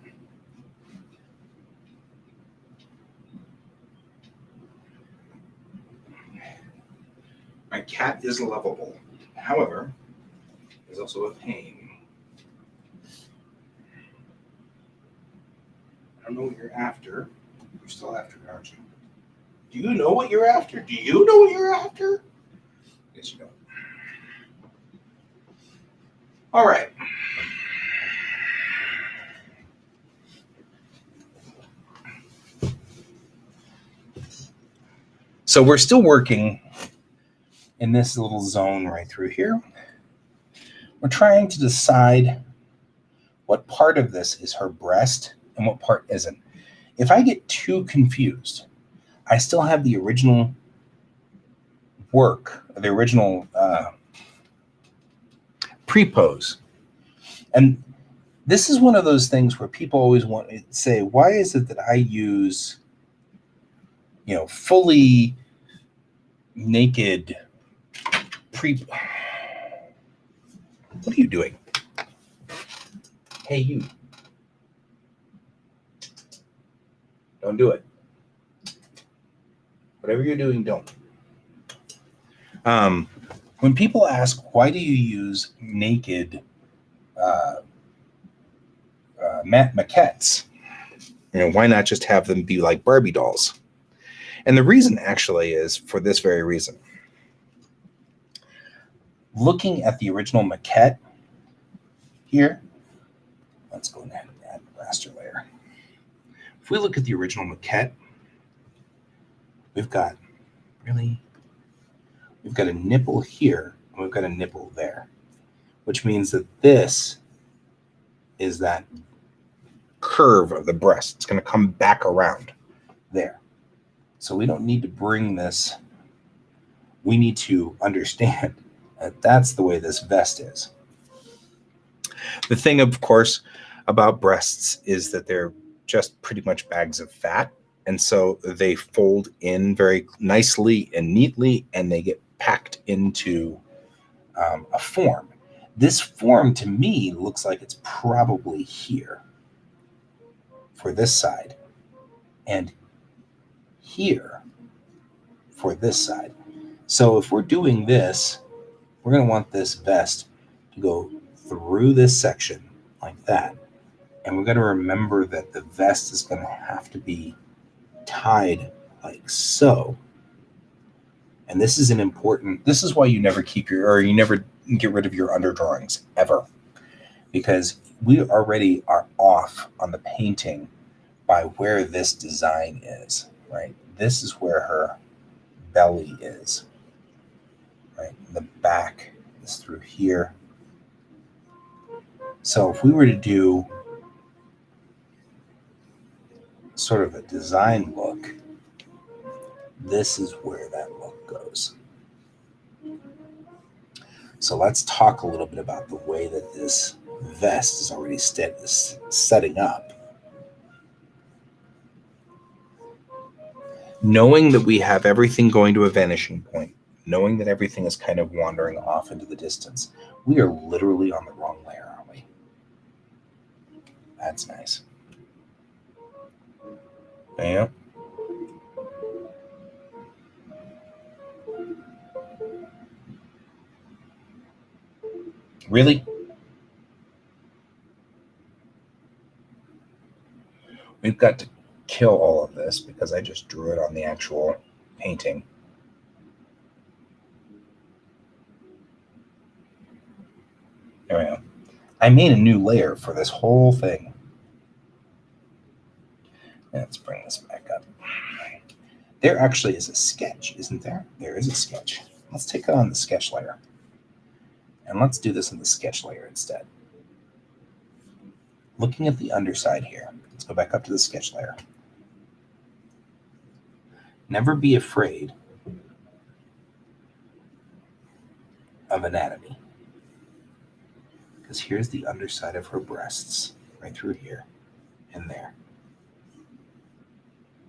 My cat is lovable. However, there's also a pain. I don't know what you're after. You're still after it, aren't you? Do you know what you're after? Do you know what you're after? Yes, you don't. All right. So we're still working in this little zone right through here. We're trying to decide what part of this is her breast and what part isn't. If I get too confused, I still have the original work, the original pre-pose. And this is one of those things where people always want to say, why is it that I use, fully naked What are you doing? Hey, you. Don't do it. Whatever you're doing, don't. When people ask, why do you use naked maquettes? Why not just have them be like Barbie dolls? And the reason actually is for this very reason. Looking at the original maquette here, let's go ahead and add a raster layer. If we look at the original maquette, we've got a nipple here, and we've got a nipple there, which means that this is that curve of the breast. It's going to come back around there. So we don't need to bring this. We need to understand that that's the way this vest is. The thing, of course, about breasts is that they're just pretty much bags of fat. And so they fold in very nicely and neatly, and they get packed into a form. This form, to me, looks like it's probably here for this side, and here for this side. So if we're doing this, we're going to want this vest to go through this section like that. And we're going to remember that the vest is going to have to be tied like so. And this is this is why you never you never get rid of your underdrawings ever. Because we already are off on the painting by where this design is, right? This is where her belly is, right? The back is through here. So if we were to do sort of a design look, this is where that look goes. So let's talk a little bit about the way that this vest is already setting up. knowing that we have everything going to a vanishing point, knowing that everything is kind of wandering off into the distance, we are literally on the wrong layer, aren't we? That's nice. Yeah. Really? We've got to kill all of this because I just drew it on the actual painting. There we go. I made a new layer for this whole thing. Let's bring this back up. There actually is a sketch, isn't there? There is a sketch. Let's take it on the sketch layer. And let's do this in the sketch layer instead. Looking at the underside here, let's go back up to the sketch layer. Never be afraid of anatomy. Because here's the underside of her breasts, right through here and there.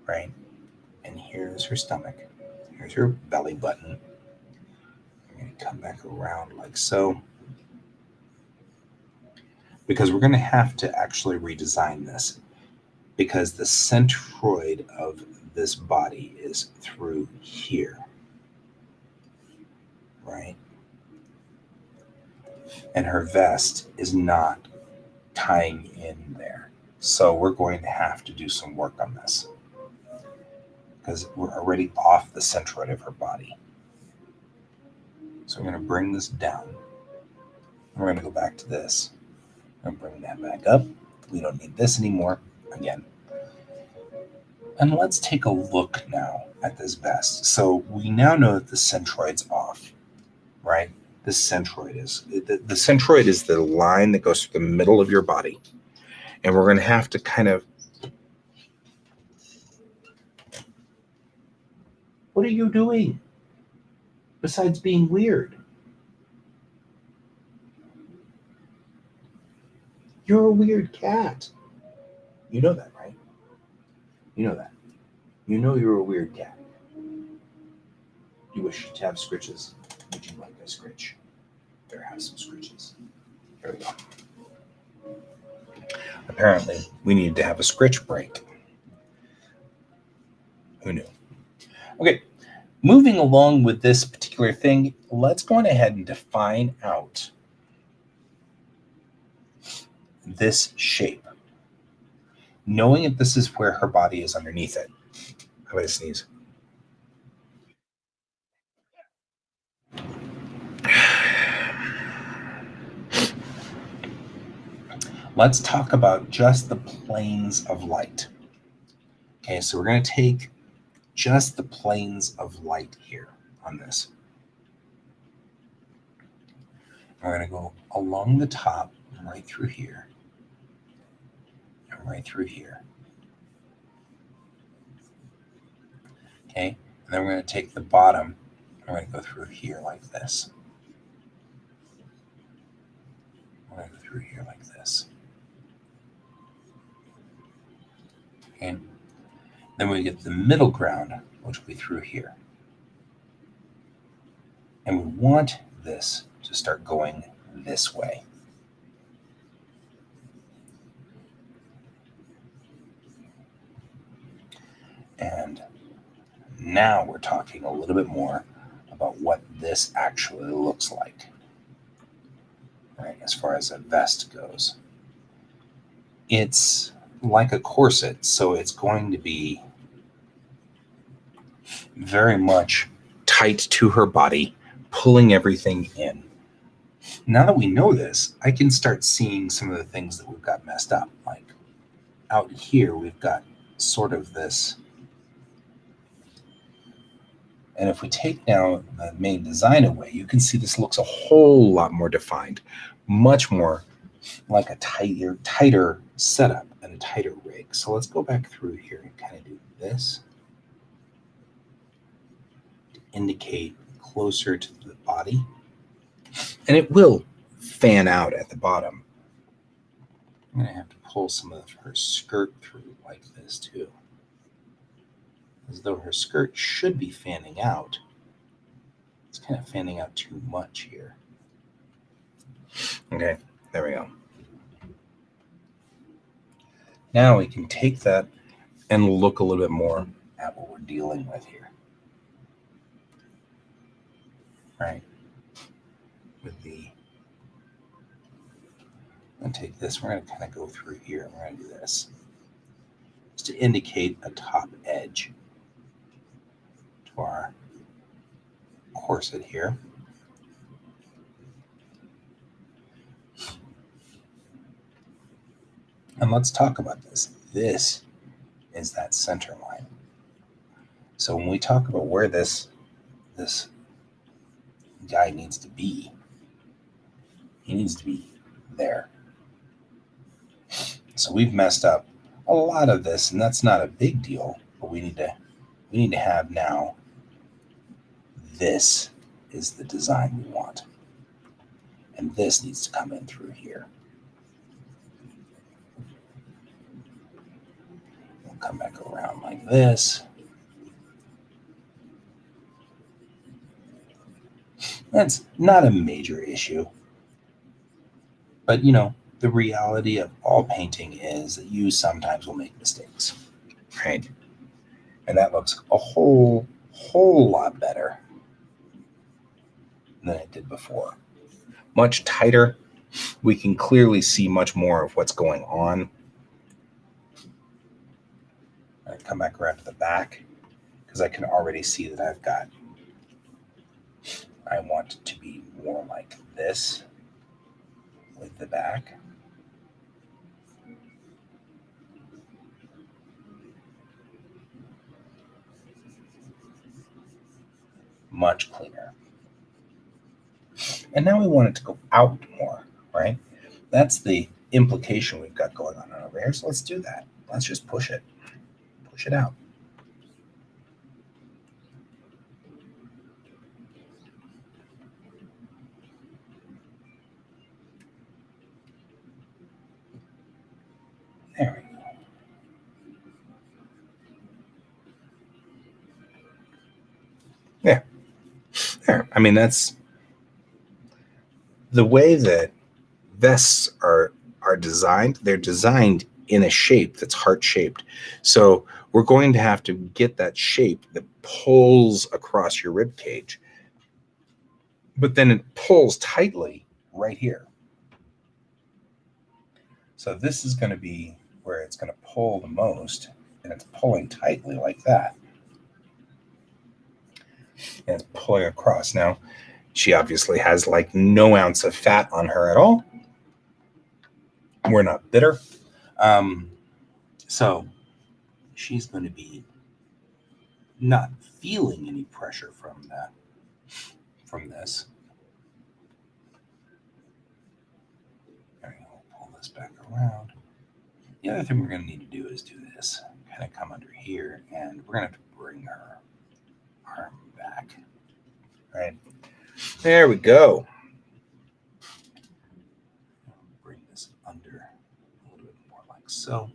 Right? And here's her stomach. Here's her belly button. I'm going to come back around like so. Because we're going to have to actually redesign this. Because the centroid of this body is through here. Right? And her vest is not tying in there. So we're going to have to do some work on this. Because we're already off the centroid of her body. So we're going to bring this down. We're going to go back to this. I'm going to bring that back up. We don't need this anymore. Again. And let's take a look now at this vest. So we now know that the centroid's off, right? The centroid is the line that goes through the middle of your body. And we're going to have to kind of... What are you doing? Besides being weird. You're a weird cat. You know that, right? You know that. You know you're a weird cat. You wish to have scritches. Would you like a scritch? There, have some scritches. There we go. Apparently, we needed to have a scritch break. Who knew? Okay, moving along with this particular thing, let's go on ahead and define out this shape. Knowing that this is where her body is underneath it. How about a sneeze? Let's talk about just the planes of light. Okay, so we're going to take just the planes of light here on this. We're going to go along the top, right through here, and right through here. Okay, and then we're going to take the bottom, and we're going to go through here like this. We're going to go through here like this. Okay, then we get the middle ground, which will be through here. And we want this to start going this way. And now we're talking a little bit more about what this actually looks like, right, as far as a vest goes. It's like a corset, so it's going to be very much tight to her body, pulling everything in. Now that we know this, I can start seeing some of the things that we've got messed up. Like out here, we've got sort of this. And if we take now the main design away, you can see this looks a whole lot more defined, much more like a tighter setup and a tighter rig. So let's go back through here and kind of do this to indicate closer to the body. And it will fan out at the bottom. I'm going to have to pull some of her skirt through like this too. as though her skirt should be fanning out. It's kind of fanning out too much here. Okay, there we go. Now we can take that and look a little bit more at what we're dealing with here. Right? With the, I'm going to take this, we're going to kind of go through here, and we're going to do this. Just to indicate a top edge to our corset here. And let's talk about this. This is that center line. So when we talk about where this guy needs to be, he needs to be there. So we've messed up a lot of this, and that's not a big deal, but we need to have now, this is the design we want. And this needs to come in through here. We'll come back around like this. That's not a major issue. But, you know, the reality of all painting is that you sometimes will make mistakes, right? And that looks a whole lot better than it did before. Much tighter. We can clearly see much more of what's going on. I come back around to the back because I can already see that I want it to be more like this with the back. Much cleaner. And now we want it to go out more, right? That's the implication we've got going on over here. So let's do that. Let's just push it. Push it out. There we go. Yeah. There. I mean, that's the way that vests are designed. They're designed in a shape that's heart-shaped. So we're going to have to get that shape that pulls across your rib cage. But then it pulls tightly right here. So this is going to be where it's going to pull the most, and it's pulling tightly like that. And it's pulling across. Now, she obviously has like no ounce of fat on her at all. We're not bitter. So she's going to be not feeling any pressure from this. There we go. Pull this back around. The other thing we're going to need to do is do this. Kind of come under here, and we're going to have to bring her arm back. Right. There we go. Bring this under a little bit more like so.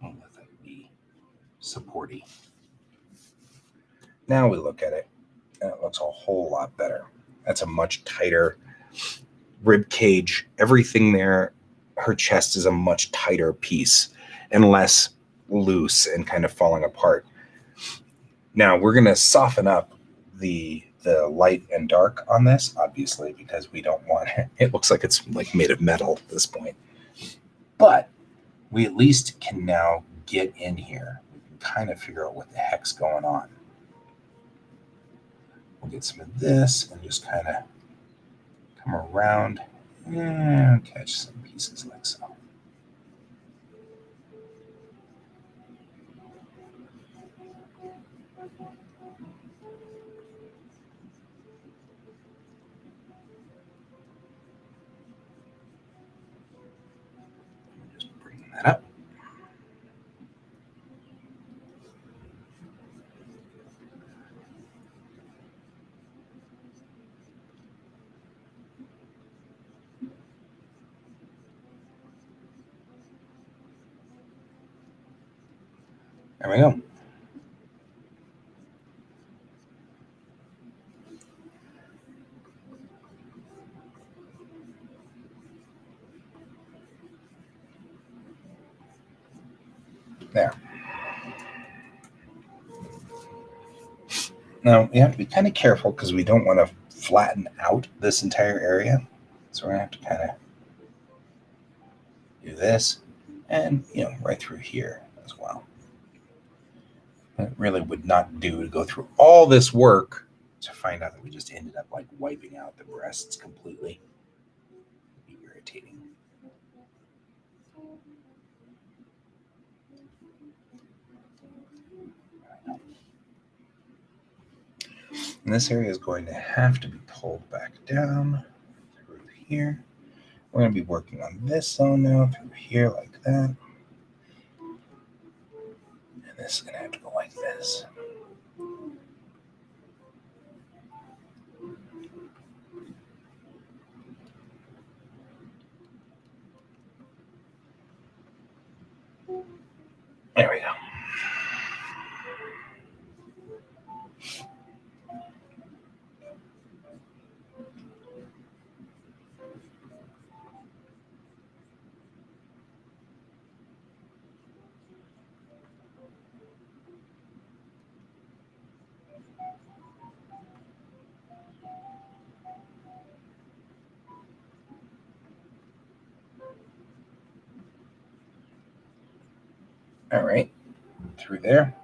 I'll let that be supporty. Now we look at it, and it looks a whole lot better. That's a much tighter rib cage. Everything there, her chest is a much tighter piece and less loose and kind of falling apart. Now we're going to soften up the light and dark on this, obviously, because we don't want it. It looks like it's like made of metal at this point. But we at least can now get in here. We can kind of figure out what the heck's going on. We'll get some of this and just kind of come around and catch some pieces like so. Just bring that up. There we go. There. Now, you have to be kind of careful because we don't want to flatten out this entire area. So we're going to have to kind of do this and, right through here as well. It really would not do to go through all this work to find out that we just ended up like wiping out the breasts completely. It'd be irritating. And this area is going to have to be pulled back down through here. We're going to be working on this zone now through here like that. And this is going to have to go like this. There we go. All right, through there.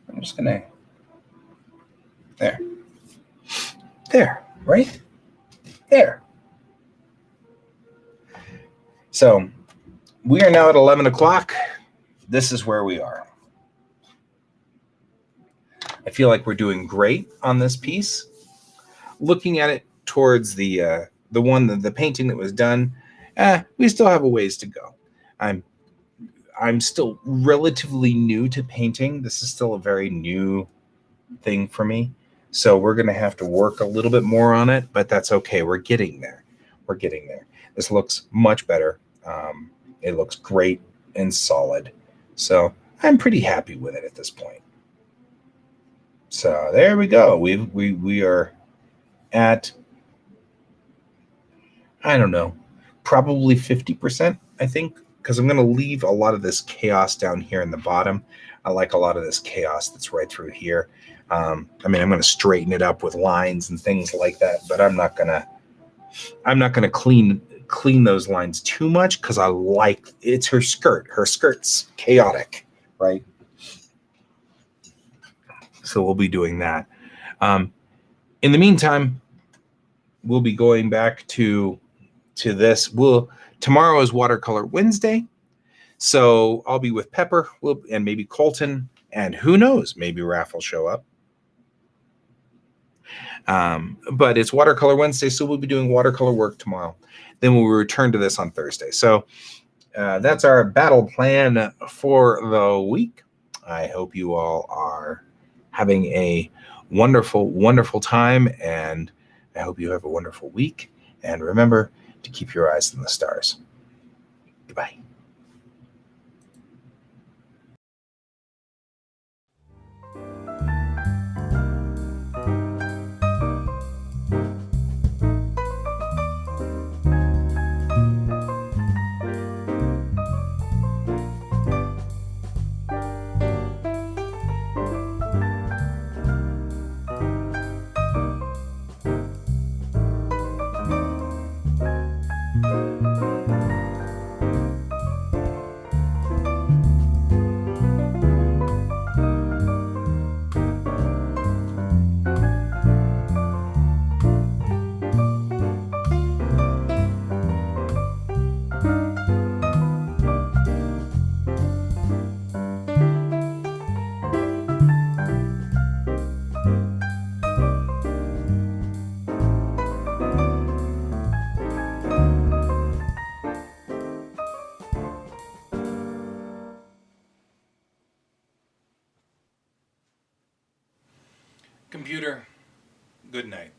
I'm just gonna, there, right? There. So we are now at 11 o'clock. This is where we are. I feel like we're doing great on this piece. Looking at it towards the painting that was done, we still have a ways to go. I'm still relatively new to painting. This is still a very new thing for me. So we're going to have to work a little bit more on it, but that's okay. We're getting there. We're getting there. This looks much better. It looks great and solid. So I'm pretty happy with it at this point. So there we go. We are at, I don't know, probably 50%, I think, because I'm going to leave a lot of this chaos down here in the bottom. I like a lot of this chaos that's right through here. I'm going to straighten it up with lines and things like that, but I'm not going to clean those lines too much because I like, it's her skirt. Her skirt's chaotic, right? So we'll be doing that. In the meantime, we'll be going back to this. Tomorrow is Watercolor Wednesday, so I'll be with Pepper and maybe Colton, and who knows, maybe Raph will show up. But it's Watercolor Wednesday, so we'll be doing watercolor work tomorrow. Then we'll return to this on Thursday. So that's our battle plan for the week. I hope you all are having a wonderful, wonderful time, and I hope you have a wonderful week. And remember to keep your eyes on the stars. Goodbye. Computer, good night.